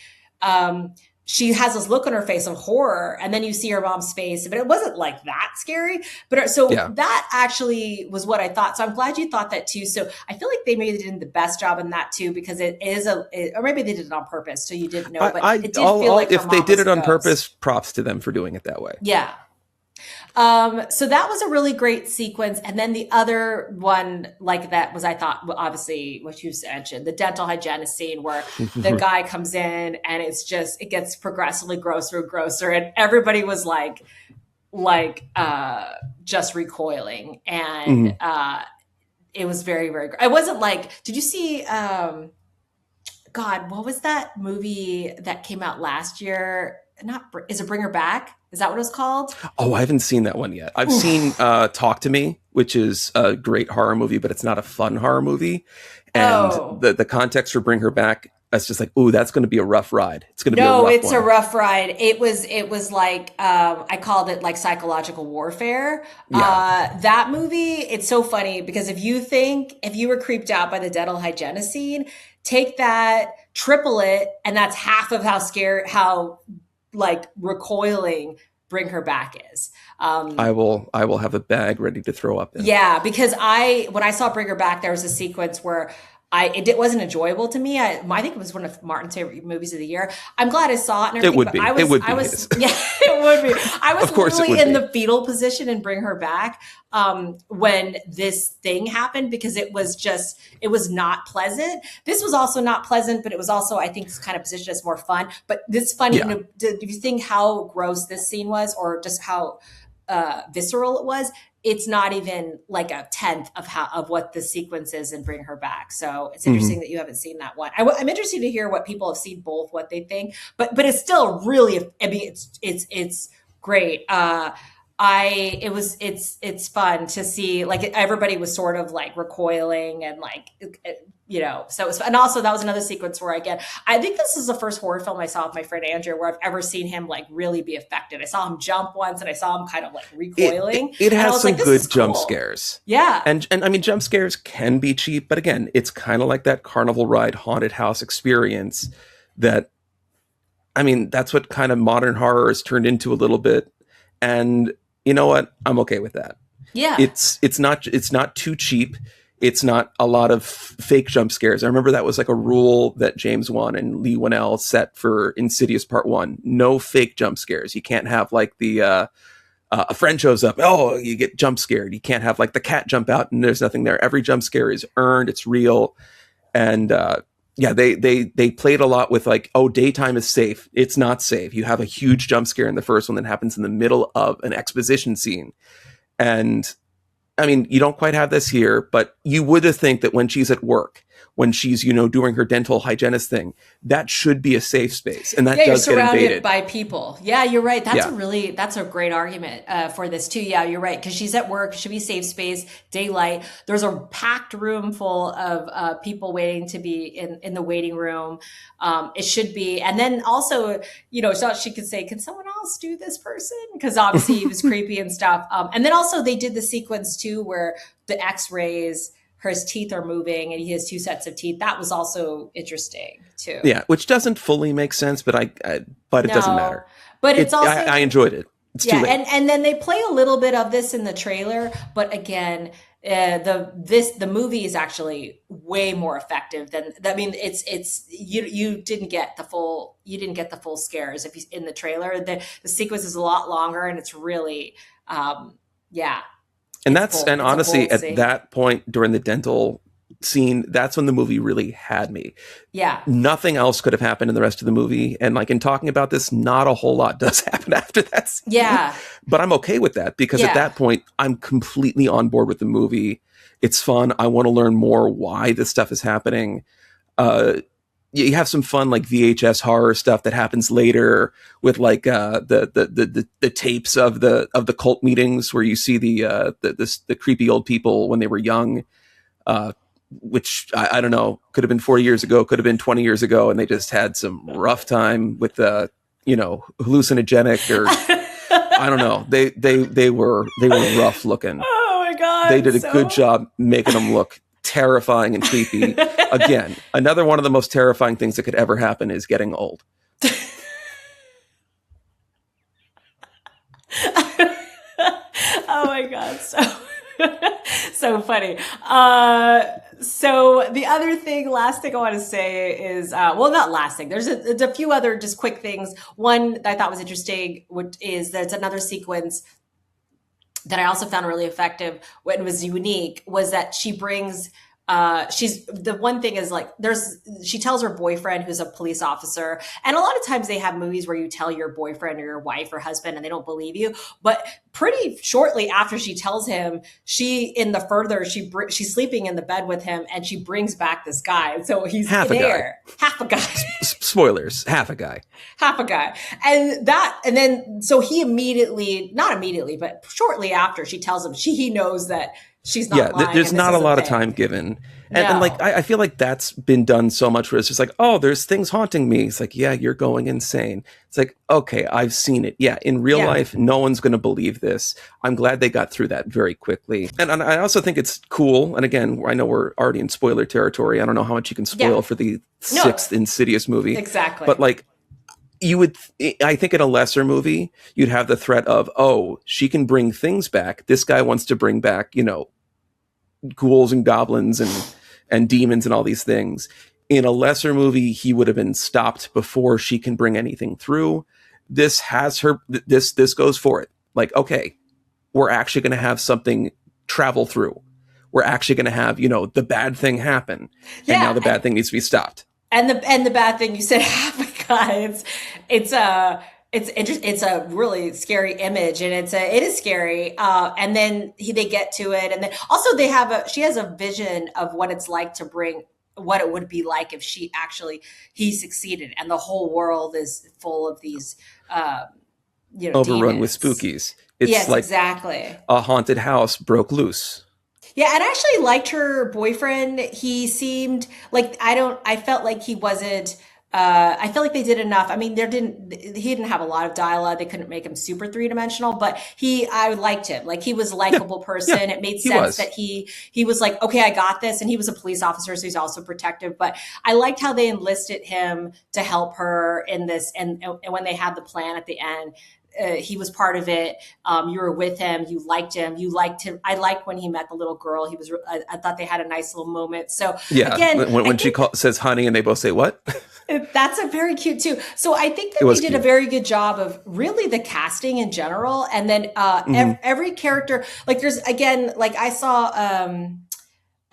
she has this look on her face of horror, and then you see her mom's face, but it wasn't that scary. But that actually was what I thought. So I'm glad you thought that too. So I feel like they maybe did the best job in that too, because it is or maybe they did it on purpose, so you didn't know. But it did feel like if they did it on purpose, props to them for doing it that way. Yeah. So that was a really great sequence. And then the other one that was, I thought, obviously what you mentioned, the dental hygienist scene where the guy comes in and it gets progressively grosser and grosser. And everybody was just recoiling. And, it was very, very, I wasn't did you see, God, what was that movie that came out last year? Is it Bring Her Back? Is that what it was called? Oh, I haven't seen that one yet. I've seen Talk to Me, which is a great horror movie, but it's not a fun horror movie. And the context for Bring Her Back, that's just ooh, that's going to be a rough ride. It's going to be a rough one. No, it's a rough ride. It was I called it psychological warfare. Yeah. That movie, it's so funny because if you were creeped out by the dental hygienist scene, take that, triple it, and that's half of how recoiling Bring Her Back is. I will have a bag ready to throw up in. Yeah, because when I saw Bring Her Back, there was a sequence where it wasn't enjoyable to me. I think it was one of Martin's favorite movies of the year. I'm glad I saw it and everything. It would be. I was yeah, it would be. I was Of course it literally would in be. the fetal position and bring her back when this thing happened, because it was not pleasant. This was also not pleasant, but it was also, I think, kind of positioned as more fun. But this funny, Yeah. if you think how gross this scene was, or just how visceral it was, it's not even like a tenth of what the sequence is in Bring Her Back. So it's interesting that you haven't seen that one. I'm interested to hear what people have seen both, what they think, but it's still really, I mean, it's great. It's fun to see, like, everybody was sort of like recoiling and like, so it was, and also that was another sequence where, again, I think this is the first horror film I saw with my friend Andrew where I've ever seen him like really be affected. I saw him jump once and I saw him kind of like recoiling. It has some like, good jump cool. scares. Yeah. And I mean, jump scares can be cheap, but again, it's kind of like that carnival ride haunted house experience that, I mean, that's what kind of modern horror has turned into a little bit. And you know what? I'm okay with that. Yeah. It's not too cheap. It's not a lot of fake jump scares. I remember that was like a rule that James Wan and Lee Winnell set for Insidious Part 1. No fake jump scares. You can't have like a friend shows up. Oh, you get jump scared. You can't have like the cat jump out and there's nothing there. Every jump scare is earned. It's real. And they played a lot with like, oh, daytime is safe. It's not safe. You have a huge jump scare in the first one that happens in the middle of an exposition scene. And I mean, you don't quite have this here, but you would think that when she's at work, when she's, doing her dental hygienist thing, that should be a safe space. And that does get invaded. You're surrounded by people. Yeah, you're right. That's a great argument for this too. Yeah, you're right. Because she's at work, should be safe space, daylight. There's a packed room full of people waiting to be in the waiting room. It should be. And then also, so she could say, can someone else do this person? Because obviously he was creepy and stuff. And then also they did the sequence too, where the x-rays, his teeth are moving and he has two sets of teeth. That was also interesting too. Yeah, which doesn't fully make sense, but it doesn't matter. But it's also, I enjoyed it. It's too late. And then they play a little bit of this in the trailer, but again, the movie is actually way more effective than, I mean, it's you didn't get the full scares if you in the trailer. The sequence is a lot longer and it's really And honestly, at that point during the dental scene, that's when the movie really had me. Yeah. Nothing else could have happened in the rest of the movie. And like in talking about this, not a whole lot does happen after that scene. Yeah. But I'm okay with that because at that point, I'm completely on board with the movie. It's fun. I want to learn more why this stuff is happening. You have some fun like VHS horror stuff that happens later with like the tapes of the cult meetings where you see the creepy old people when they were young, which I don't know, could have been 40 years ago, could have been 20 years ago, and they just had some rough time with hallucinogenic or I don't know. They were rough looking. Oh my God! They did a good job making them look terrifying and creepy. Again, another one of the most terrifying things that could ever happen is getting old. Oh my God. So funny. So the other thing, last thing I want to say is, not last thing. There's a few other just quick things. One that I thought was interesting is there's another sequence that I also found really effective when was unique was that she brings, she's the one thing is like she tells her boyfriend who's a police officer, and a lot of times they have movies where you tell your boyfriend or your wife or husband and they don't believe you, but pretty shortly after she tells him, she's sleeping in the bed with him and she brings back this guy, so he's half a guy. Spoilers, half a guy, and then so he not immediately but shortly after she tells him he knows that she's not lying. There's not a lot of time given. And like, I feel like that's been done so much where it's just like, oh, there's things haunting me. It's like, yeah, you're going insane. It's like, okay, I've seen it. Yeah, in real life, no one's going to believe this. I'm glad they got through that very quickly. And I also think it's cool. And again, I know we're already in spoiler territory. I don't know how much you can spoil for the sixth Insidious movie. Exactly. But like, I think in a lesser movie, you'd have the threat of, oh, she can bring things back. This guy wants to bring back, ghouls and goblins and, and demons and all these things. In a lesser movie, he would have been stopped before she can bring anything through. This has her, this goes for it. Like, okay, we're actually going to have something travel through. We're actually going to have, the bad thing happen. Yeah, and now the bad thing needs to be stopped. And the bad thing you said happened, guys. It's a really scary image, and it is scary. And then they get to it, and then also she has a vision of what it's like to bring, what it would be like if he succeeded, and the whole world is full of these, overrun demons. with spookies. It's yes, like exactly. A haunted house broke loose. Yeah, and I actually liked her boyfriend. He seemed like I felt like he wasn't. I felt like they did enough. I mean, he didn't have a lot of dialogue. They couldn't make him super three-dimensional, but I liked him. Like, he was a likable person. Yeah, it made sense that he was like, okay, I got this. And he was a police officer, so he's also protective. But I liked how they enlisted him to help her in this. And when they had the plan at the end, he was part of it. You were with him. You liked him. I liked when he met the little girl. I thought they had a nice little moment. So yeah, again, when she says honey and they both say what? That's a very cute too. So I think that they did a very good job of really the casting in general. And then every character, like there's, again, like I saw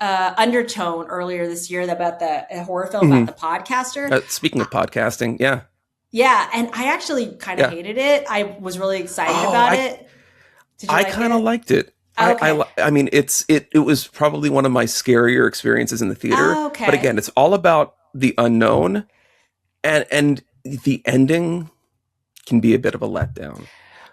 Undertone earlier this year about the horror film about the podcaster. Speaking of podcasting, yeah. Yeah, and I actually kind of hated it. I was really excited about it. Did you I kind of liked it. Okay. I mean, it was probably one of my scarier experiences in the theater. Oh, okay. But again, it's all about the unknown, and the ending can be a bit of a letdown.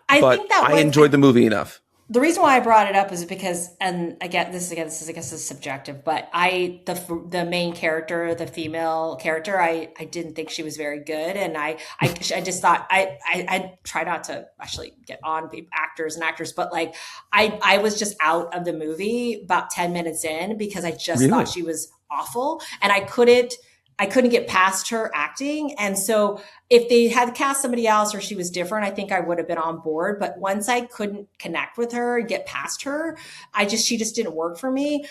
I enjoyed the movie enough. The reason why I brought it up is because, and again, this is subjective, but the main character, the female character, I didn't think she was very good. And I just thought, I try not to actually get on actors and actors, but like, I was just out of the movie about 10 minutes in because I just thought she was awful. And I couldn't get past her acting. And so if they had cast somebody else or she was different, I think I would have been on board. But once I couldn't connect with her and get past her, she just didn't work for me.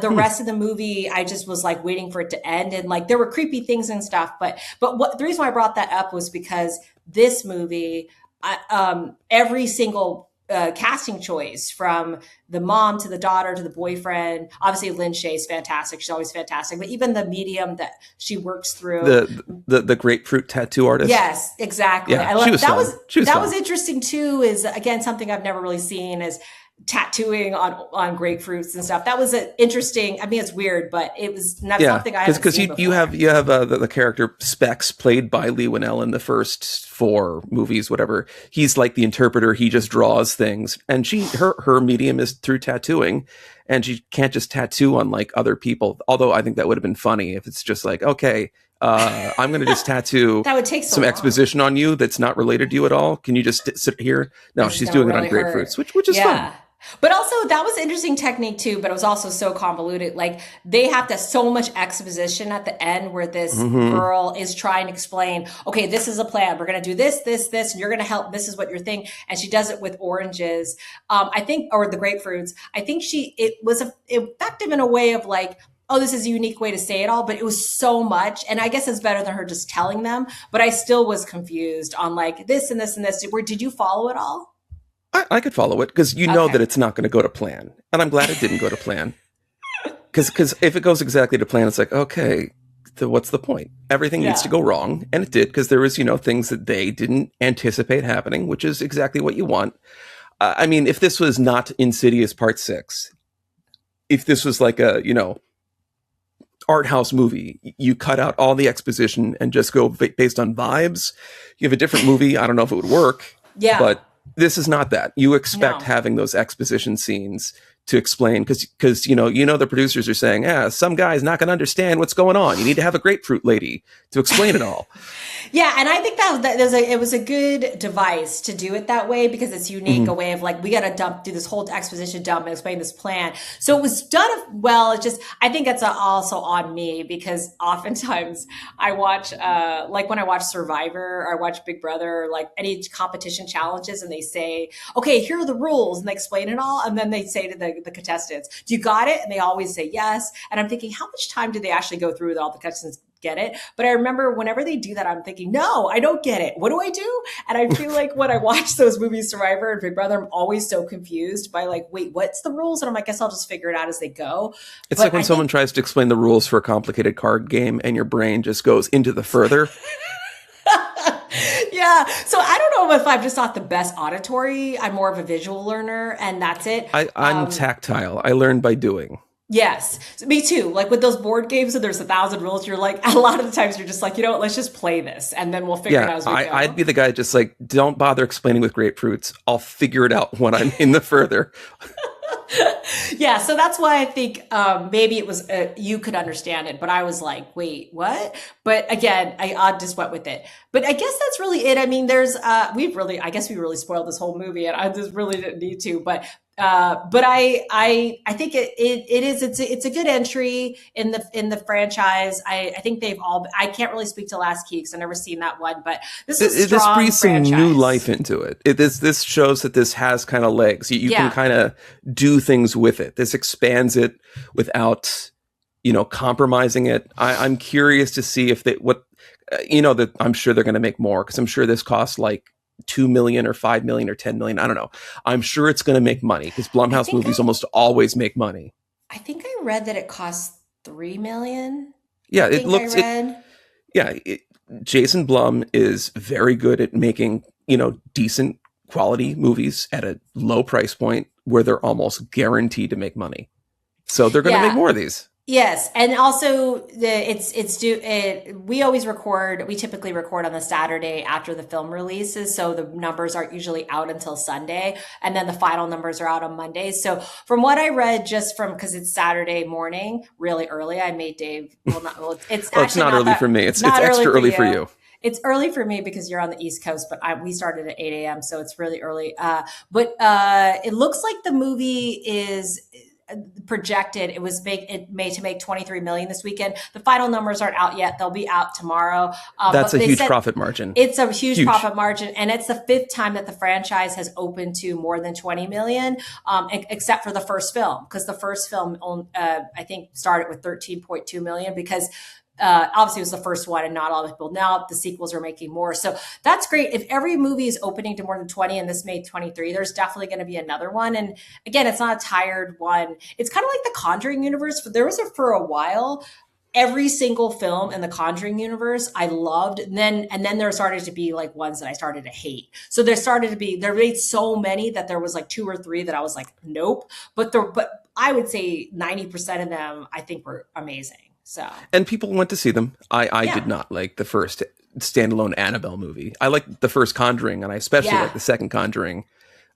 The rest of the movie, I just was like waiting for it to end. And like, there were creepy things and stuff. But the reason why I brought that up was because this movie, every single casting choice, from the mom to the daughter to the boyfriend. Obviously, Lynn Shay's fantastic. She's always fantastic. But even the medium that she works through, the grapefruit tattoo artist. Yes, exactly. Yeah, that was interesting too. Is again something I've never really seen is tattooing on grapefruits and stuff. That was interesting. I mean, it's weird, but it was not something I haven't seen before. you have the character Specs, played by Lee Winnell in the first 4 movies, whatever. He's like the interpreter. He just draws things, and her medium is through tattooing, and she can't just tattoo on like other people. Although I think that would have been funny if it's just like, okay, I'm going to just tattoo that would take some exposition on you that's not related to you at all. Can you just sit here? No, she's doing it on grapefruits, which is fun. But also that was interesting technique too, but it was also so convoluted. Like they have to so much exposition at the end where this girl is trying to explain, okay, this is a plan. We're going to do this, and you're going to help. This is what you're thinking. And she does it with oranges. I think, or the grapefruits. I think it was effective in a way of like, oh, this is a unique way to say it all, but it was so much. And I guess it's better than her just telling them, but I still was confused on like this and this and this. Did you follow it all? I could follow it because know that it's not going to go to plan. And I'm glad it didn't go to plan. Because if it goes exactly to plan, it's like, okay, what's the point? Everything needs to go wrong. And it did, because there was, things that they didn't anticipate happening, which is exactly what you want. I mean, if this was not Insidious Part 6, if this was like a, art house movie, you cut out all the exposition and just go based on vibes, you have a different movie. I don't know if it would work. Yeah. But this is not that. You expect having those exposition scenes to explain, because the producers are saying, some guy's not going to understand what's going on. You need to have a grapefruit lady to explain it all. Yeah, and I think it was a good device to do it that way, because it's unique, a way of like, we got to do this whole exposition dump and explain this plan. So it was done well. It's just, I think it's also on me, because oftentimes I watch, like when I watch Survivor or I watch Big Brother, or like any competition challenges, and they say, okay, here are the rules, and they explain it all. And then they say to the the contestants, do you got it? And they always say yes. And I'm thinking, how much time do they actually go through with all the contestants get it? But I remember whenever they do that, I'm thinking, no, I don't get it. What do I do? And I feel like when I watch those movies, Survivor and Big Brother, I'm always so confused by like, wait, what's the rules? And I'm like, I guess I'll just figure it out as they go. It's like when someone tries to explain the rules for a complicated card game and your brain just goes into the further. Yeah. So I don't know if I'm just not the best auditory. I'm more of a visual learner, and that's it. I'm tactile. I learn by doing. Yes. So me too. Like with those board games and there's 1,000 rules, you're like, a lot of the times you're just like, you know what, let's just play this and then we'll figure it out as we go. I'd be the guy just like, don't bother explaining with grapefruits. I'll figure it out when I'm in the further. Yeah, so that's why I think maybe it was you could understand it, but I was like, wait, what? But again, I just went with it. But I guess that's really it. I mean, there's I guess we really spoiled this whole movie, and I just really didn't need to. But I think it's a good entry in the franchise. I think they've all. I can't really speak to Last Key because I've never seen that one, but this is this breathes franchise. Some new life into it. This shows that this has kind of legs. You can kind of do things with it. This expands it without compromising it. I'm curious to see if that I'm sure they're going to make more, because I'm sure this costs like $2 million or $5 million or $10 million. I don't know. I'm sure it's going to make money because Blumhouse movies almost always make money. I think I read that it costs $3 million. Yeah, it looks. Jason Blum is very good at making decent quality movies at a low price point where they're almost guaranteed to make money. So they're going to make more of these. Yes, and also we typically record on the Saturday after the film releases, so the numbers aren't usually out until Sunday, and then the final numbers are out on Monday. So from what I read, because it's Saturday morning, really early, I made Dave. It's not early for me. It's extra early for you. It's early for me because you're on the East Coast, but we started at 8 a.m., so it's really early. But it looks like the movie is projected. It made to make 23 million this weekend. The final numbers aren't out yet. They'll be out tomorrow. That's a huge profit margin. It's a huge profit margin. And it's the 5th time that the franchise has opened to more than 20 million, except for the first film. Because the first film, I think, started with 13.2 million because obviously it was the first one and not all the people. Now the sequels are making more. So that's great. If every movie is opening to more than 20 and this made 23, there's definitely going to be another one. And again, it's not a tired one. It's kind of like the Conjuring universe. There was for a while, every single film in the Conjuring universe I loved. And then there started to be like ones that I started to hate. So there made so many that there was like 2 or 3 that I was like, nope. But I would say 90% of them I think were amazing. So. And people went to see them. I did not like the first standalone Annabelle movie. I liked the first Conjuring, and I especially like the second Conjuring.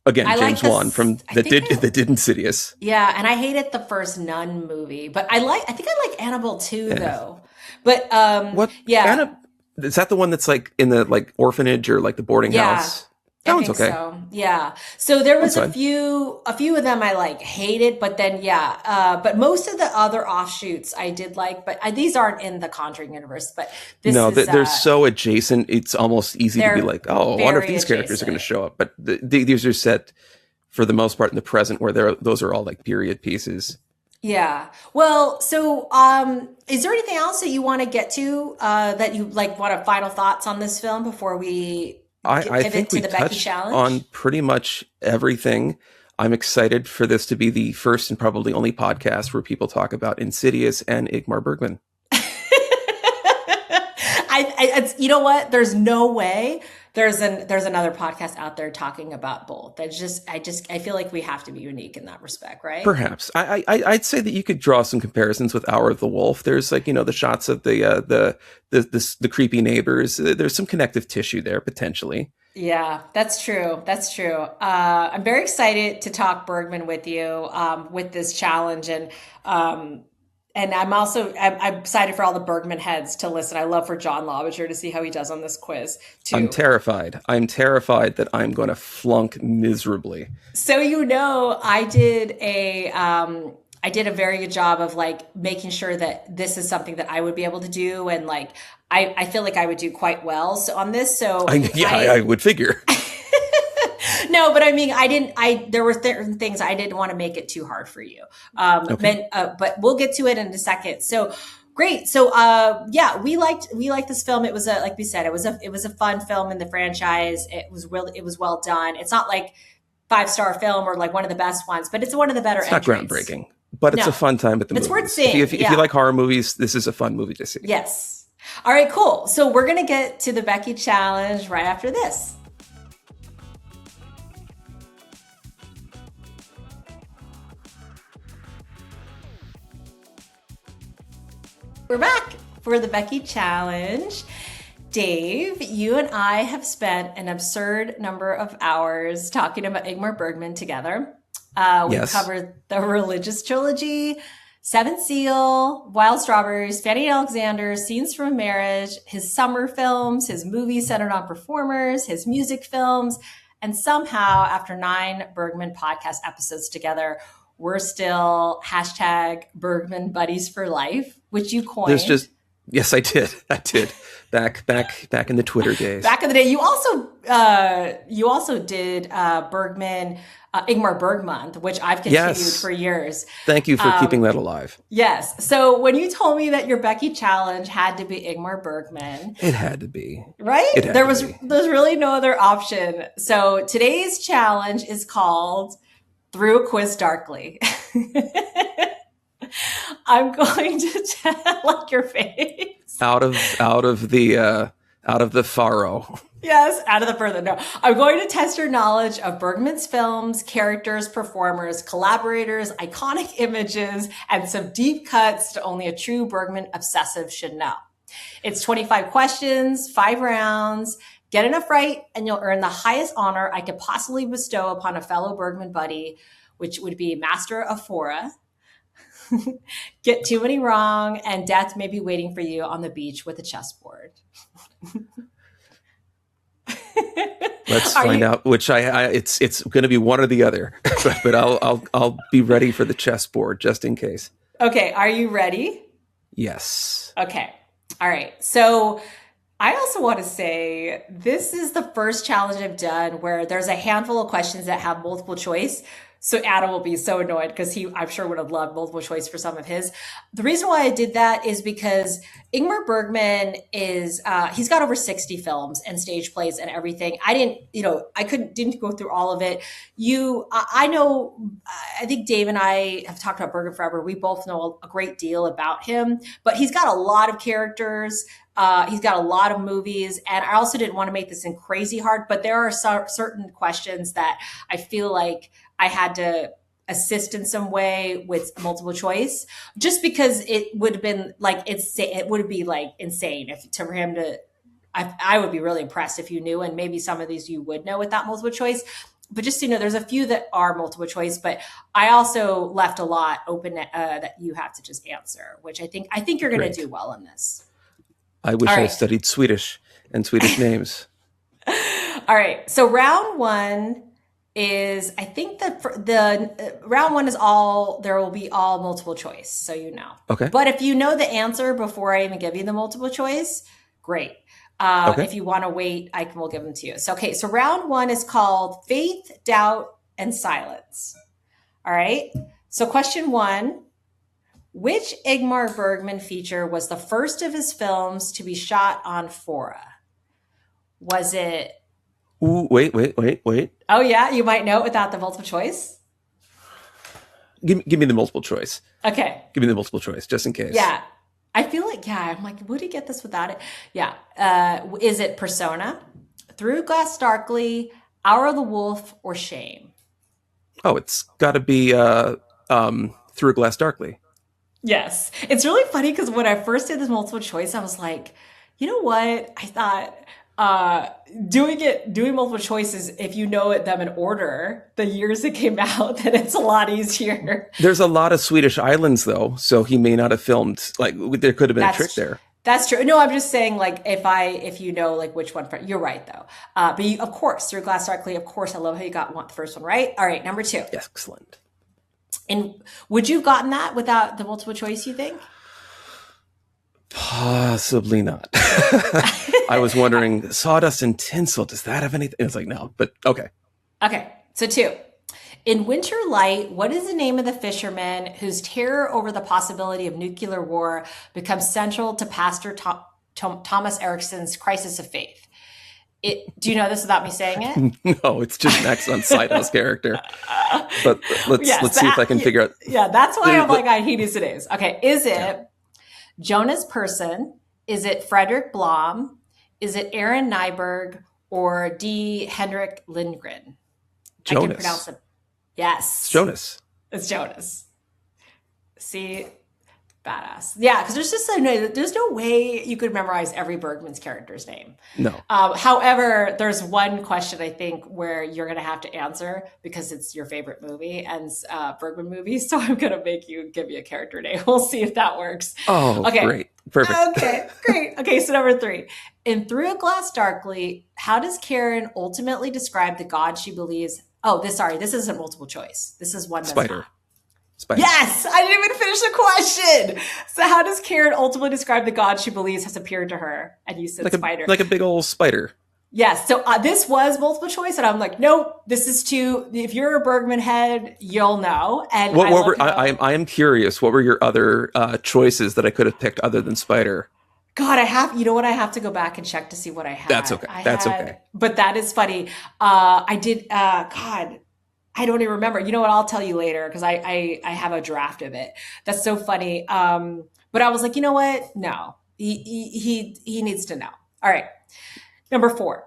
Again, James Wan that did Insidious. Yeah, and I hated the first Nun movie, but I think I like Annabelle too, though. But what? Yeah, is that the one that's like in the like orphanage or like the boarding house? That one's okay. So. Yeah. So there was a few of them I like hated, but then but most of the other offshoots I did like, but these aren't in the Conjuring universe. But they're so adjacent. It's almost easy to be like, oh, I wonder if these characters are going to show up. But these are set for the most part in the present, where those are all like period pieces. Yeah. Well, so is there anything else that you want to get to that you like? Want a final thoughts on this film before we? I think we touched on pretty much everything. I'm excited for this to be the first and probably only podcast where people talk about Insidious and Ingmar Bergman. You know what? There's no way there's another podcast out there talking about both. I feel like we have to be unique in that respect, right? Perhaps. I'd say that you could draw some comparisons with Hour of the Wolf. There's like, the shots of the creepy neighbors. There's some connective tissue there potentially. Yeah, that's true. That's true. I'm very excited to talk Bergman with you with this challenge, and I'm excited for all the Bergman heads to listen. I love for John Lobbinger to see how he does on this quiz too. I'm terrified that I'm going to flunk miserably. So I did a very good job of like making sure that this is something that I would be able to do, and like I feel like I would do quite well on this. So I would figure. No, but I mean, there were certain things I didn't want to make it too hard for you. Okay. But we'll get to it in a second. So great. So, yeah, we liked this film. It was like we said, it was a fun film in the franchise. It was well done. It's not like 5-star film or like one of the best ones, but it's one of the better It's not entries. groundbreaking, but it's a fun time at the movies. It's worth seeing. If you like horror movies, this is a fun movie to see. Yes. All right, cool. So we're going to get to the Becky challenge right after this. We're back for the Becky challenge. Dave, you and I have spent an absurd number of hours talking about Ingmar Bergman together. We covered the religious trilogy, Seventh Seal, Wild Strawberries, Fanny and Alexander, Scenes from a Marriage, his summer films, his movies centered on performers, his music films, and somehow after 9 Bergman podcast episodes together, we're still #Bergman buddies for life, which you coined. Yes, I did. Back in the Twitter days. Back in the day, you also did Bergman, Ingmar Bergman, which I've continued for years. Thank you for keeping that alive. Yes. So when you told me that your Becky challenge had to be Ingmar Bergman, it had to be, right? There's really no other option. So today's challenge is called Through a Quiz Darkly. I'm going to like your face. Out of the furrow. Yes, out of the further. No, I'm going to test your knowledge of Bergman's films, characters, performers, collaborators, iconic images, and some deep cuts to only a true Bergman obsessive should know. It's 25 questions, 5 rounds. Get enough right, and you'll earn the highest honor I could possibly bestow upon a fellow Bergman buddy, which would be Master of Fora. Get too many wrong, and death may be waiting for you on the beach with a chessboard. Let's find out which it's going to be one or the other, but I'll be ready for the chessboard just in case. Okay, are you ready? Yes. Okay. All right. So I also want to say this is the first challenge I've done where there's a handful of questions that have multiple choice. So Adam will be so annoyed because I'm sure would have loved multiple choice for some of his. The reason why I did that is because Ingmar Bergman is, he's got over 60 films and stage plays and everything. I didn't go through all of it. I think Dave and I have talked about Bergman forever. We both know a great deal about him, but he's got a lot of characters. He's got a lot of movies, and I also didn't want to make this in crazy hard, but there are certain questions that I feel like I had to assist in some way with multiple choice, just because it would have been like, it would be like insane for him to, I would be really impressed if you knew, and maybe some of these you would know without multiple choice. But just so you know, there's a few that are multiple choice, but I also left a lot open that you have to just answer, which I think you're going to do well in this. I wish I studied Swedish and Swedish names. All right. So round 1 is, I think the round 1 is there will be all multiple choice. So you know. Okay. But if you know the answer before I even give you the multiple choice, great. If you want to wait, we'll give them to you. So, okay. So round 1 is called Faith, Doubt, and Silence. All right. So question 1. Which Ingmar Bergman feature was the first of his films to be shot on Fora? Was it... Ooh, wait. Oh, yeah? You might know it without the multiple choice? Give me the multiple choice. Okay. Give me the multiple choice, just in case. Yeah. I feel like, I'm like, would he get this without it? Yeah. Is it Persona, Through Glass Darkly, Hour of the Wolf, or Shame? Oh, it's got to be Through Glass Darkly. Yes. It's really funny because when I first did this multiple choice, I was like, you know what? I thought doing multiple choices, if you know them in order, the years it came out, then it's a lot easier. There's a lot of Swedish islands, though, so he may not have filmed. Like, there could have been a trick there. That's true. No, I'm just saying, like, if you know, like, which one. You're right, though. But of course, Through Glass Darkly, of course, I love how you got the first one right. All right, number 2. Excellent. And would you have gotten that without the multiple choice, you think? Possibly not. I was wondering, sawdust and tinsel, does that have anything? It's like, no, but okay. Okay, so 2. In Winter Light, what is the name of the fisherman whose terror over the possibility of nuclear war becomes central to Pastor Thomas Erickson's crisis of faith? Do you know this without me saying it? No, it's just Max von Sydow's character. But let's see if I can figure out. Yeah, that's why I'm like, he needs it is. Okay, is it Jonas Persson? Is it Frederick Blom? Is it Aaron Nyberg? Or D. Henrik Lindgren? Jonas. I can pronounce it. Yes. It's Jonas. It's Jonas. See? Badass. Yeah, because there's no way you could memorize every Bergman's character's name. No. However, there's one question I think where you're going to have to answer because it's your favorite movie and Bergman movie. So I'm going to make you give me a character name. We'll see if that works. Oh, okay. Great. Perfect. Okay, great. Okay, so number 3. In Through a Glass Darkly, how does Karen ultimately describe the God she believes? Oh, this isn't multiple choice. This is one that's Spider. Yes, I didn't even finish the question. So how does Karen ultimately describe the God she believes has appeared to her? And you said spider. Like a big old spider. Yes. So this was multiple choice. And I'm like, nope, this is 2. If you're a Bergman head, you'll know. And I am curious. What were your other choices that I could have picked other than spider? God, you know what? I have to go back and check to see what I had. That's okay. Okay. But that is funny. I did, God, I don't even remember. You know what? I'll tell you later because I have a draft of it. That's so funny. But I was like, you know what? No, he needs to know. All right. Number 4.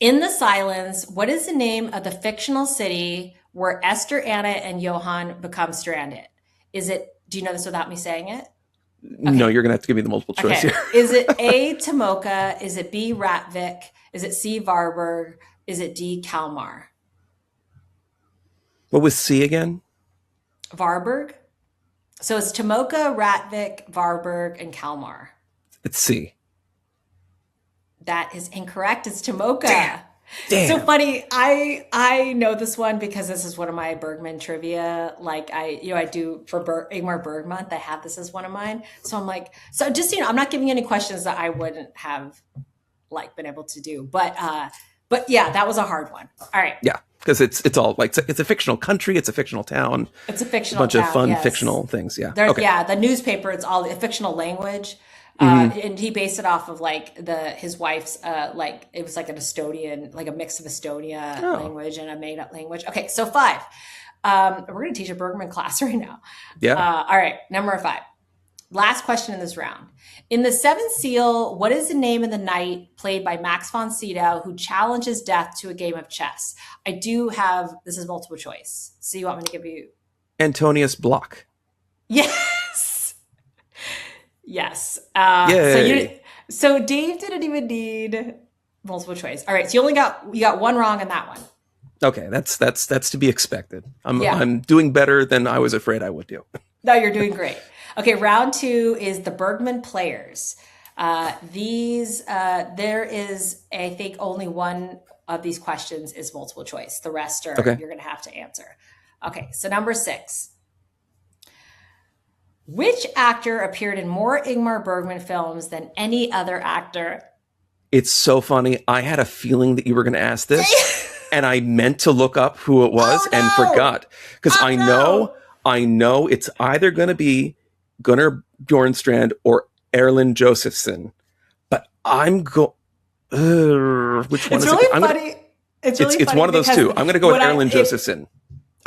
In the Silence, what is the name of the fictional city where Esther, Anna, and Johann become stranded? Do you know this without me saying it? Okay. No, you're going to have to give me the multiple choice here. Is it A, Tomoka? Is it B, Ratvik? Is it C, Varberg? Is it D, Kalmar? What was C again? Varberg. So it's Tomoka, Ratvik, Varberg, and Kalmar. It's C. That is incorrect. It's Tomoka. Damn. So funny. I know this one because this is one of my Bergman trivia. Like I do for Ingmar Bergman. I have this as one of mine. So I'm like, so just I'm not giving any questions that I wouldn't have like been able to do. But yeah, that was a hard one. All right. Yeah. Because it's all like it's a fictional country, it's a fictional town. It's a fictional bunch town, of fun yes. Fictional things. Yeah. Yeah, the newspaper, it's all a fictional language. And he based it off of like his wife's like it was like an Estonian, like a mix of Estonia language and a made up language. Okay, so 5. We're gonna teach a Bergman class right now. Yeah. All right, number 5. Last question in this round. In The Seventh Seal, what is the name of the knight played by Max von Sydow who challenges death to a game of chess? I do have, this is multiple choice. So you want me to give you? Antonius Block. Yes. Yes. Yay. So Dave didn't even need multiple choice. All right. So you got one wrong on that one. Okay. That's to be expected. I'm doing better than I was afraid I would do. No, you're doing great. Okay, round 2 is the Bergman players. There is, I think, only one of these questions is multiple choice. The rest are you're going to have to answer. Okay, so number 6. Which actor appeared in more Ingmar Bergman films than any other actor? It's so funny. I had a feeling that you were going to ask this, and I meant to look up who it was and forgot. Because I know it's either going to be Gunnar Bjornstrand or Erland Josephson, but I'm which one it's is really it? Funny. It's really it's funny one of those two. I'm going to go with Erland Josephson.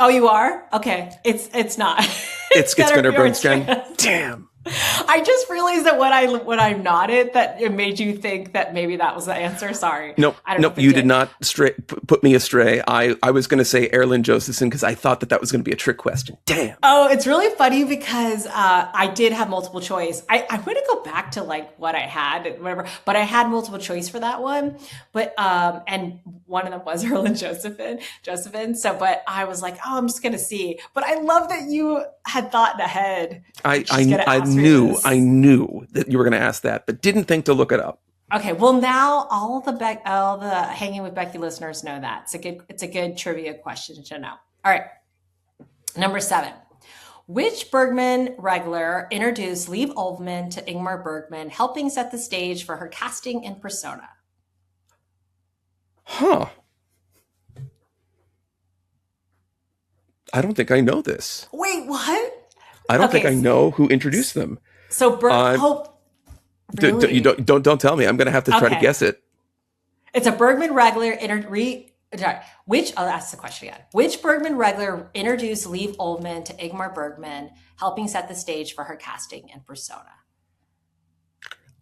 Oh, you are? Okay. It's not. It's Gunnar Bjornstrand. Damn. I just realized that when I nodded, that it made you think that maybe that was the answer. Sorry. Nope. You did not put me astray. I was going to say Erland Josephson because I thought that was going to be a trick question. Damn. Oh, it's really funny because I did have multiple choice. I'm going to go back to like what I had and whatever, but I had multiple choice for that one. But and one of them was Erland Josephson. So, but I was like, oh, I'm just going to see. But I love that you had thought ahead. I knew that you were going to ask that, but didn't think to look it up. Okay, well now all the Hanging with Becky listeners know that. It's a good trivia question to know. All right, number 7. Which Bergman regular introduced Liv Ullmann to Ingmar Bergman, helping set the stage for her casting in Persona? Huh. I don't think I know this. Wait, what? I don't think I know who introduced them. So, really? You don't tell me. I'm going to have to try to guess it. It's a Bergman regular. I'll ask the question again. Which Bergman regular introduced Liv Ullmann to Ingmar Bergman, helping set the stage for her casting in Persona?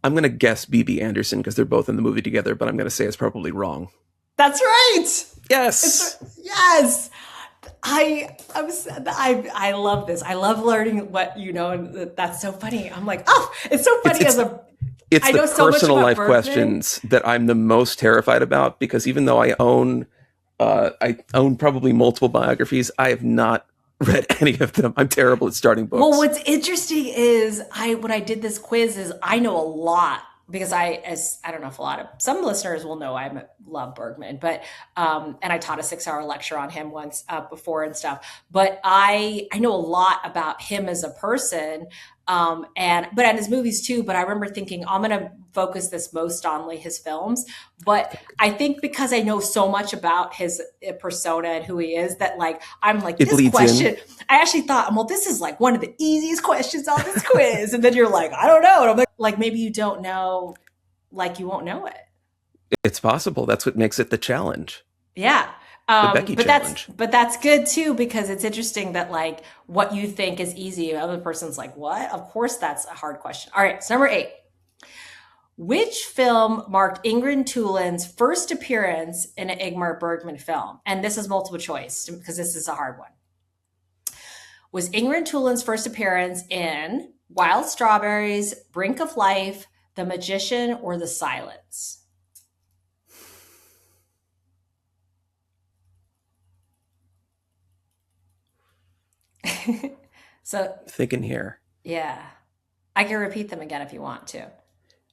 I'm going to guess B.B. Anderson because they're both in the movie together, but I'm going to say it's probably wrong. That's right. Yes. Yes. I love this. I love learning what you know, and that's so funny. I'm like, oh, it's so funny It's I know the so much personal about life Bergman. questions that I'm the most terrified about, because even though I own probably multiple biographies, I have not read any of them. I'm terrible at starting books. Well, what's interesting is when I did this quiz is I know a lot, because I don't know if some listeners will know I love Bergman, but and I taught a 6-hour lecture on him once before and stuff. But I know a lot about him as a person, but his movies too. But I remember thinking I'm going to focus this most on like his films. But I think because I know so much about his persona and who he is, that like I'm like, it this question. In. I actually thought, well, this is like one of the easiest questions on this quiz, and then you're like, I don't know, and I'm like maybe you don't know, like you won't know it. It's possible. That's what makes it the challenge. Yeah. The Becky challenge. That's good too, because it's interesting that like what you think is easy, the other person's like, what? Of course, that's a hard question. All right, so number 8. Which film marked Ingrid Tulin's first appearance in an Ingmar Bergman film? And this is multiple choice because this is a hard one. Was Ingrid Tulin's first appearance in Wild Strawberries, Brink of Life, The Magician, or The Silence? So thinking here. Yeah. I can repeat them again if you want to.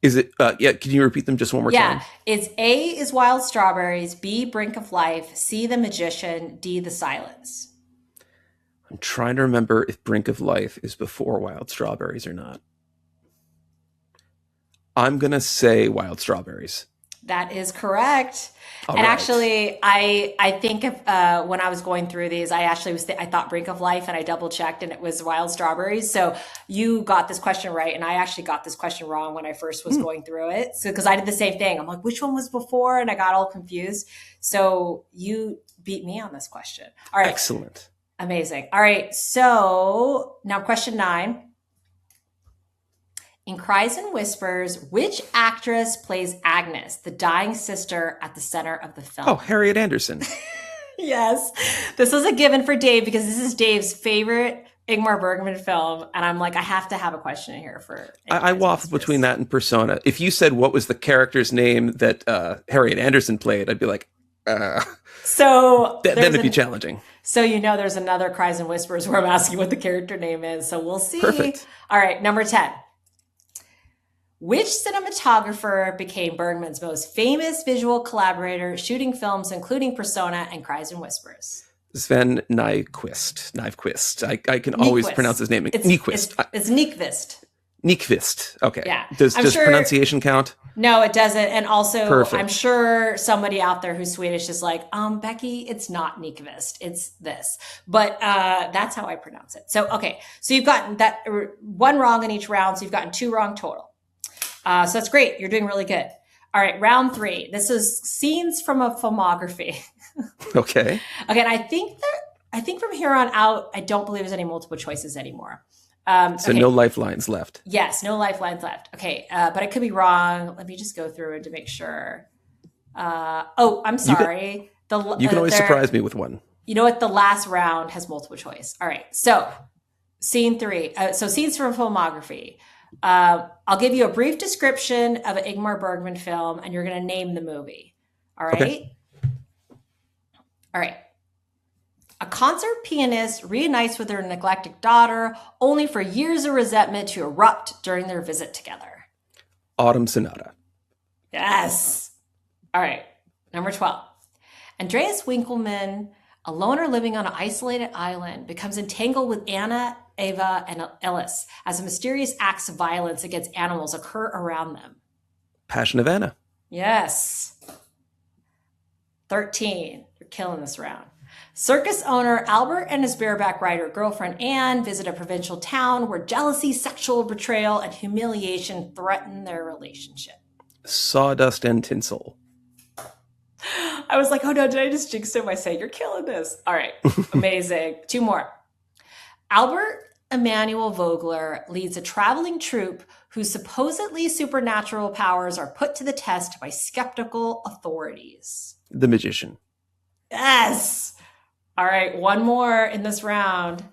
Is it, can you repeat them just one more time? Yeah. It's A is Wild Strawberries, B, Brink of Life, C, The Magician, D, The Silence. I'm trying to remember if Brink of Life is before Wild Strawberries or not. I'm going to say Wild Strawberries. That is correct. All and right. actually, I think if, when I was going through these, I actually I thought Brink of Life, and I double checked, and it was Wild Strawberries. So you got this question right, and I actually got this question wrong when I first was going through it. So because I did the same thing, I'm like, which one was before? And I got all confused. So you beat me on this question. All right, excellent, amazing. All right, so now question 9. In Cries and Whispers, which actress plays Agnes, the dying sister at the center of the film? Oh, Harriet Anderson. Yes. This was a given for Dave because this is Dave's favorite Ingmar Bergman film. And I'm like, I have to have a question in here for... I waffle between that and Persona. If you said what was the character's name that Harriet Anderson played, I'd be like, So then it'd be challenging. So there's another Cries and Whispers where I'm asking what the character name is. So we'll see. Perfect. All right, number 10. Which cinematographer became Bergman's most famous visual collaborator, shooting films including Persona and Cries and Whispers? Sven Nykvist. I can always pronounce his name. Nykvist. It's Nykvist. Nykvist. Okay. Yeah. Does pronunciation count? No, it doesn't. And also, Perfect. I'm sure somebody out there who's Swedish is like, Becky, it's not Nykvist. It's this. But that's how I pronounce it. So, okay. So you've gotten that one wrong in each round. So you've gotten 2 wrong total. So that's great. You're doing really good. All right, round 3. This is scenes from a filmography. Okay. Okay, and I think from here on out, I don't believe there's any multiple choices anymore. So no lifelines left. Yes, no lifelines left. Okay, but I could be wrong. Let me just go through it to make sure. I'm sorry. You can always surprise me with one. You know what? The last round has multiple choice. All right, so scene 3. So scenes from filmography. I'll give you a brief description of an Ingmar Bergman film, and you're going to name the movie. All right? Okay. All right. A concert pianist reunites with her neglected daughter, only for years of resentment to erupt during their visit together. Autumn Sonata. Yes. All right. Number 12. Andreas Winkelmann, a loner living on an isolated island, becomes entangled with Anna, Eva, and Ellis as mysterious acts of violence against animals occur around them. Passion of Anna. Yes. 13. You're killing this round. Circus owner Albert and his bareback rider girlfriend Anne visit a provincial town where jealousy, sexual betrayal, and humiliation threaten their relationship. Sawdust and Tinsel. I was like, oh no, did I just jinx him by saying you're killing this? All right, amazing. 2 more. Albert Emanuel Vogler leads a traveling troupe whose supposedly supernatural powers are put to the test by skeptical authorities. The Magician. Yes. All right, 1 more in this round.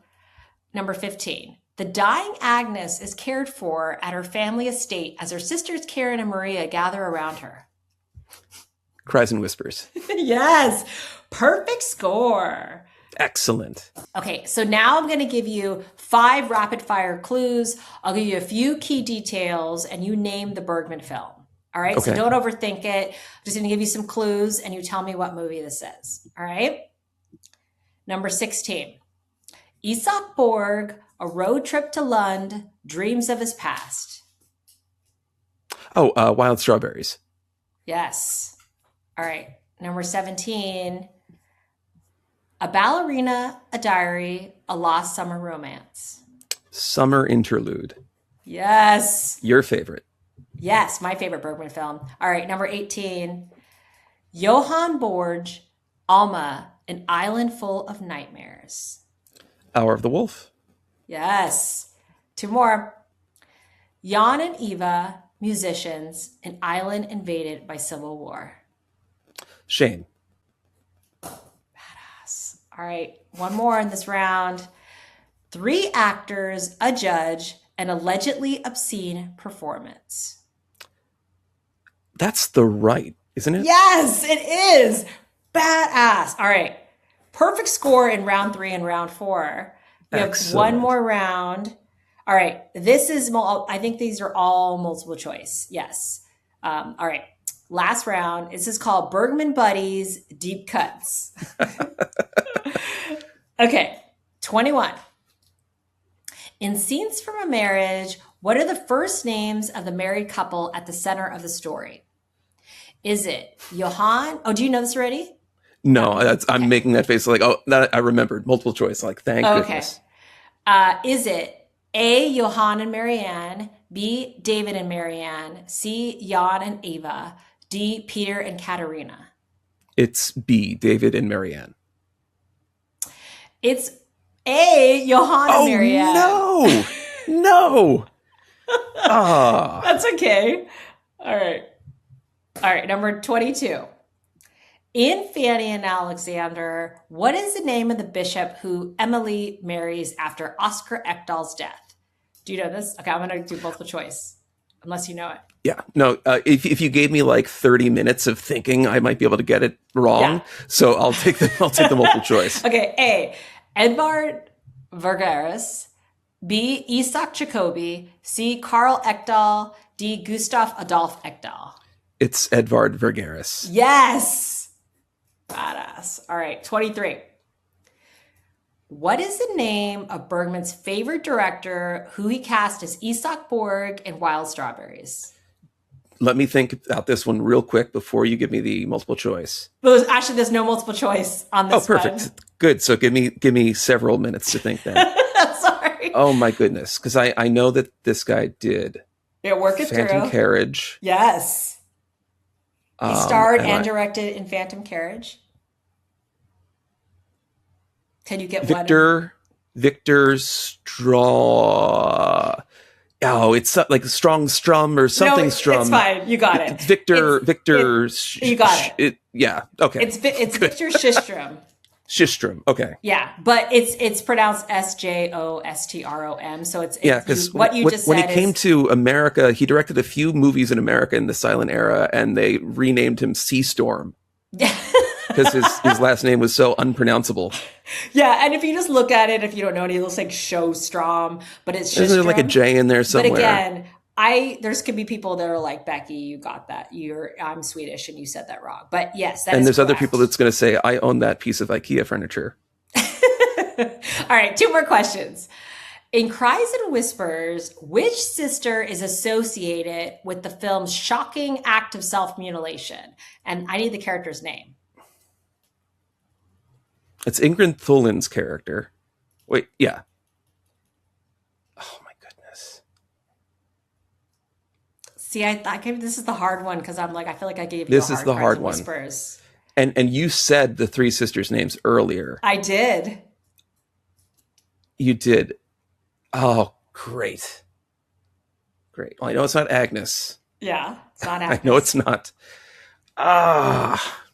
Number 15. The dying Agnes is cared for at her family estate as her sisters Karen and Maria gather around her. Cries and Whispers. Yes. Perfect score. Excellent. Okay, so now I'm going to give you 5 rapid fire clues. I'll give you a few key details and you name the Bergman film. All right, Okay. So don't overthink it. I'm just going to give you some clues and you tell me what movie this is. All right. Number 16. Isak Borg, a road trip to Lund, dreams of his past. Oh, Wild Strawberries. Yes. All right. Number 17. A ballerina, a diary, a lost summer romance. Summer Interlude. Yes. Your favorite. Yes, my favorite Bergman film. All right, number 18. Johann Borg, Alma, an island full of nightmares. Hour of the Wolf. Yes. 2 more. Jan and Eva, musicians, an island invaded by civil war. Shane. All right, 1 more in this round. 3 actors, a judge, an allegedly obscene performance. That's The Right, isn't it? Yes, it is. Badass. All right. Perfect score in round 3 and round 4. We have Excellent. 1 more round. All right. This is, I think these are all multiple choice. Yes. All right. Last round. This is called Bergman Buddies Deep Cuts. Okay. 21. In Scenes from a Marriage, what are the first names of the married couple at the center of the story? Is it Johann? Oh, do you know this already? No, I'm making that face like, oh, that I remembered. Multiple choice. Like, thank goodness. Is it A, Johann and Marianne, B, David and Marianne, C, Jan and Eva, D, Peter and Katerina? It's B, David and Marianne. It's A, Johann and Marianne. Oh, no. No. Ah. That's okay. All right, number 22. In Fanny and Alexander, what is the name of the bishop who Emily marries after Oscar Ekdahl's death? Do you know this? Okay, I'm going to do multiple choice, unless you know it. Yeah. No, if you gave me like 30 minutes of thinking, I might be able to get it wrong. Yeah. So I'll take the multiple choice. Okay, A, Edvard Vergeres, B, Isak Jacobi, C, Karl Ekdahl, D, Gustav Adolf Ekdahl. It's Edvard Vergeres. Yes! Badass. All right, 23. What is the name of Bergman's favorite director who he cast as Isak Borg in Wild Strawberries? Let me think about this one real quick before you give me the multiple choice. Well, actually, there's no multiple choice on this one. Oh, perfect. Good. So give me several minutes to think then. Sorry. Oh my goodness. Because I know that this guy did Yeah, work it Phantom through. Carriage. Yes. He starred and I- directed in Phantom Carriage. Can you get Victor Straw. Oh, it's like Strong Strum or something no, Strum. It's fine. You got it. It's Victor. You got it. Yeah. Okay. It's Victor Shistrom. Shistrom. Okay. Yeah, but it's pronounced Jostrom. So it's Yeah, because what you just said. When he came to America, he directed a few movies in America in the silent era, and they renamed him Sea Storm because his last name was so unpronounceable. Yeah, and if you just look at it, if you don't know it, it looks like Showstrom, but it's Shistrom. Isn't there like a J in there somewhere? But again, there's could be people that are like, Becky, you got that. I'm Swedish and you said that wrong. But yes, that and is there's other correct. people that's going to say, I own that piece of IKEA furniture. All right, 2 more questions. In Cries and Whispers, which sister is associated with the film's shocking act of self-mutilation? And I need the character's name. It's Ingrid Thullin's character. Wait, yeah. Oh my goodness. See, I gave this is the hard one because I'm like, I feel like I gave you This a is hard the prize hard of one. Whispers. And you said the three sisters' names earlier. I did. You did. Oh, great. Great. Well, I know it's not Agnes. Yeah, it's not Agnes. I know it's not. Ah.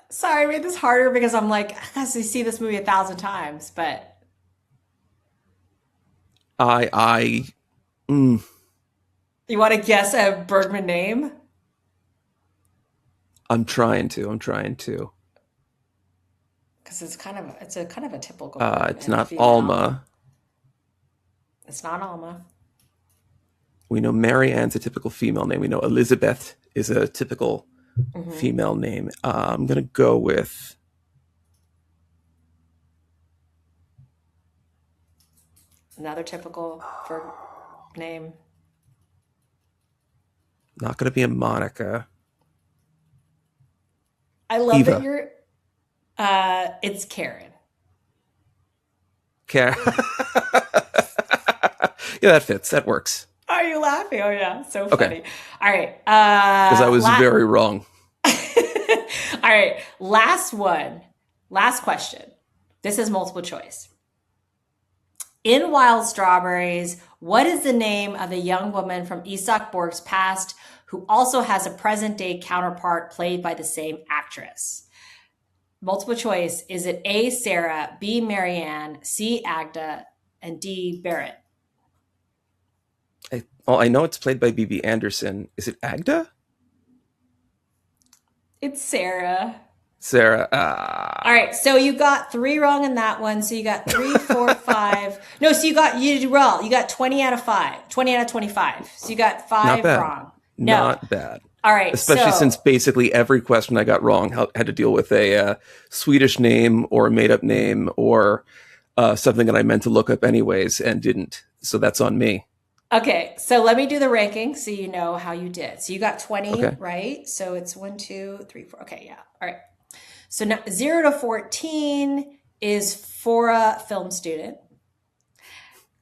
Sorry, I made this harder because I'm like, I see this movie 1,000 times, but Mm, you want to guess a Bergman name? I'm trying to. Because it's a kind of a typical. It's not female. Alma. It's not Alma. We know Mary Ann's a typical female name. We know Elizabeth is a typical female name. I'm going to go with... Another typical name. Not going to be a Monica. I love Eva. that you're... it's Karen. Karen. Yeah, that fits. That works. Are you laughing? Oh, yeah. So funny. Okay. All right. Because I was very wrong. All right. Last one. Last question. This is multiple choice. In Wild Strawberries, what is the name of the young woman from Isak Borg's past who also has a present-day counterpart played by the same actress? Multiple choice. Is it A, Sarah, B, Marianne, C, Agda, and D, Barrett? I know it's played by B.B. Anderson. Is it Agda? It's Sarah. Sarah. All right, so you got 3 wrong in that one. So you got 3, 4, 5. No, so you did well. You got 20 out of 5, 20 out of 25. So you got 5 wrong. No. Not bad. All right, especially since basically every question I got wrong had to deal with a Swedish name or a made-up name or something that I meant to look up anyways and didn't. So that's on me. Okay, so let me do the ranking so you know how you did. So you got 20, right? So it's 1, 2, 3, 4. Okay, yeah. All right. So now 0 to 14 is for a film student.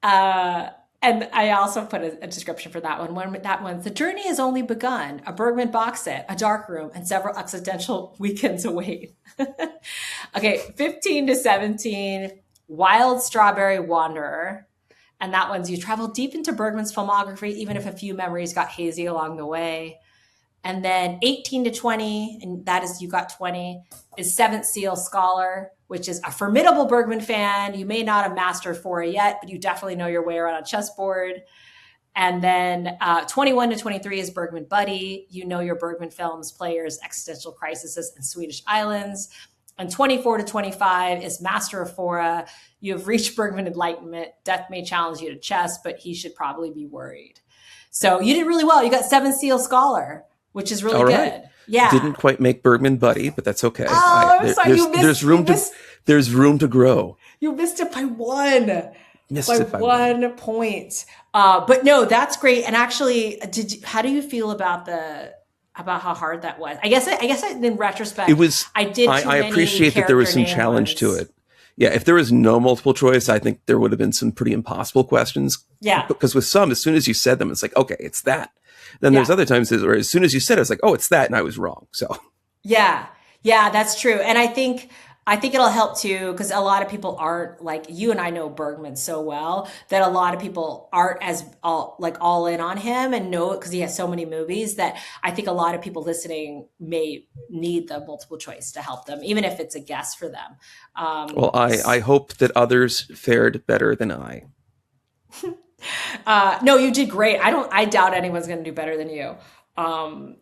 And I also put a description for that one. That one's the journey has only begun. A Bergman box set, a dark room, and several accidental weekends await. Okay, 15 to 17, Wild Strawberry Wanderer. And that one's you travel deep into Bergman's filmography, even if a few memories got hazy along the way. And then 18 to 20, and that is you got 20, is Seventh Seal Scholar, which is a formidable Bergman fan. You may not have mastered Fora yet, but you definitely know your way around a chessboard. And then 21 to 23 is Bergman Buddy. You know your Bergman films, players, existential crises, and Swedish islands. And 24 to 25 is Master of Fora. You have reached Bergman enlightenment. Death may challenge you to chess, but he should probably be worried. So you did really well. You got Seven Seal Scholar, which is really good. Yeah. Didn't quite make Bergman Buddy, but that's okay. Oh, I'm sorry. There's room to grow. You missed it by one. Missed it by 1 point. But no, that's great. And actually, how do you feel about how hard that was? I guess in retrospect, it was. I did. I appreciate that there was some challenge to it. Yeah, if there was no multiple choice, I think there would have been some pretty impossible questions. Yeah, because with some, as soon as you said them, it's like, okay, it's that. Then there's other times where as soon as you said it, it's like, oh, it's that, and I was wrong. So yeah, that's true. And I think it'll help too, because a lot of people aren't like you and I know Bergman so well that a lot of people aren't as all in on him and know it because he has so many movies that I think a lot of people listening may need the multiple choice to help them, even if it's a guess for them. Well, I hope that others fared better than I. No, you did great. I doubt anyone's going to do better than you.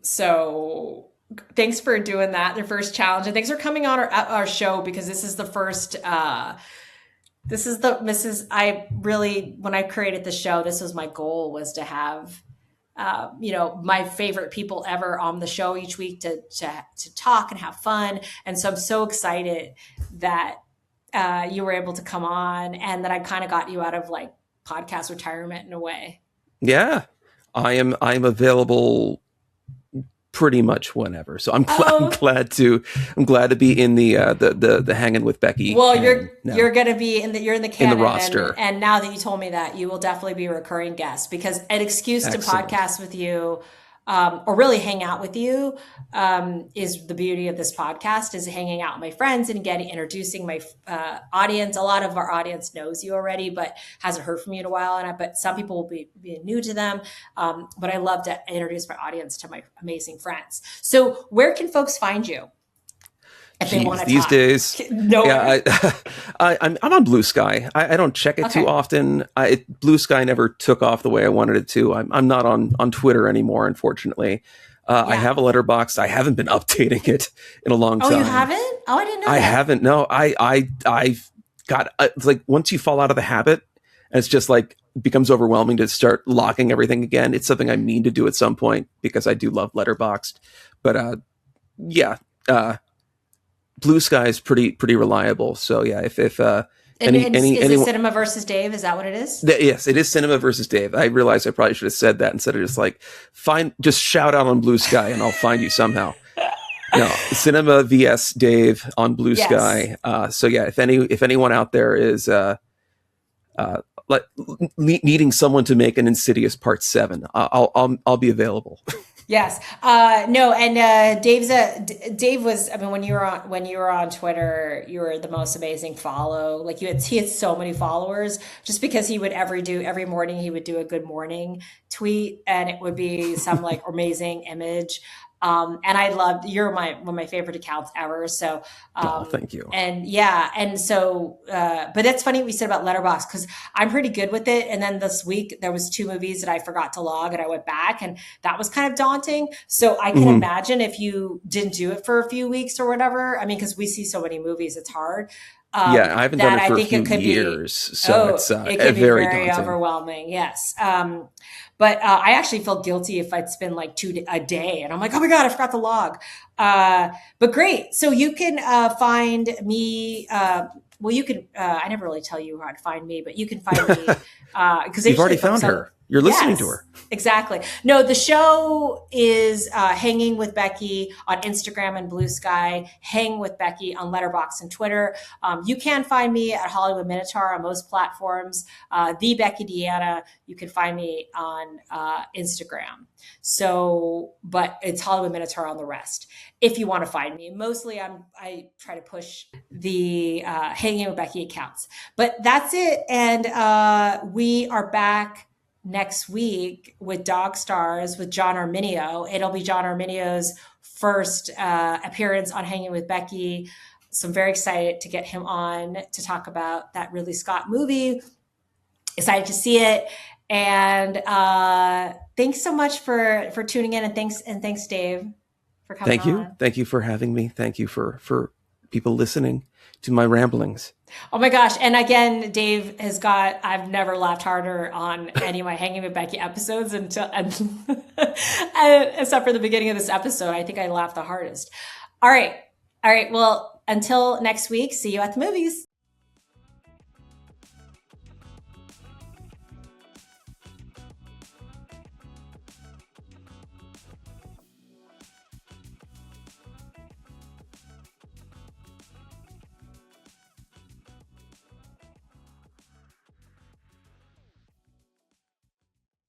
So thanks for doing that, their first challenge. And thanks for coming on our show, because this is the first, when I created the show, this was my goal, was to have, my favorite people ever on the show each week to talk and have fun. And so I'm so excited that, you were able to come on and that I kind of got you out of like podcast retirement in a way. Yeah, I'm available pretty much whenever. So I'm glad to be in the hanging with Becky. Well, you're going to be in the canon, in the roster. And now that you told me that, you will definitely be a recurring guest, because an excuse to podcast with you, or really hang out with you, is the beauty of this podcast, is hanging out with my friends and introducing my audience. A lot of our audience knows you already, but hasn't heard from you in a while. But some people will be new to them. But I love to introduce my audience to my amazing friends. So where can folks find you? These days, I'm on Blue Sky. I don't check it too often. Blue Sky never took off the way I wanted it to. I'm not on Twitter anymore, unfortunately. I have a letterbox. I haven't been updating it in a long time. Oh, you haven't? Oh, I didn't know that. I haven't. No, I've got it's like once you fall out of the habit, and it's just like it becomes overwhelming to start locking everything again. It's something I mean to do at some point, because I do love Letterboxd. But Blue Sky is pretty reliable. So yeah, if is it Cinema versus Dave? Is that what it is? Yes, it is Cinema versus Dave. I realized I probably should have said that instead of just like just shout out on Blue Sky and I'll find you somehow. No, Cinema vs Dave on Blue Sky. So yeah, if anyone out there is needing someone to make an Insidious Part 7, I'll be available. Yes. No. And Dave was. I mean, when you were on Twitter, you were the most amazing follow. Like he had so many followers, just because he would every morning he would do a good morning tweet, and it would be some like amazing image. And I loved, you're one of my favorite accounts ever. So, thank you. And so, but that's funny what you said about Letterboxd, because I'm pretty good with it. And then this week there was 2 movies that I forgot to log, and I went back, and that was kind of daunting. So I can imagine if you didn't do it for a few weeks or whatever. I mean, because we see so many movies, it's hard. I haven't done it for a few years, so it can be very overwhelming. Yes. But I actually felt guilty if I'd spend like a day, and I'm like, oh my God, I forgot to log. But great. So you can find me. Well, you can. I never really tell you how to find me, but you can find me because you've already found her. You're listening to her. Exactly. No, the show is Hanging with Becky on Instagram and Blue Sky, Hang with Becky on Letterboxd and Twitter. You can find me at Hollywood Minotaur on most platforms. The Becky Deanna, you can find me on Instagram. So, but it's Hollywood Minotaur on the rest, if you want to find me. Mostly I try to push the Hanging with Becky accounts. But that's it. And we are back next week with Dog Stars with John Arminio. It'll be John Arminio's first appearance on Hanging with Becky. So I'm very excited to get him on to talk about that Ridley Scott movie. Excited to see it. And thanks so much for tuning in, and thanks Dave for coming on. Thank you for having me. Thank you for people listening to my ramblings. Oh my gosh. And again, Dave I've never laughed harder on any of my Hanging with Becky episodes except for the beginning of this episode. I think I laughed the hardest. All right. Well, until next week, see you at the movies.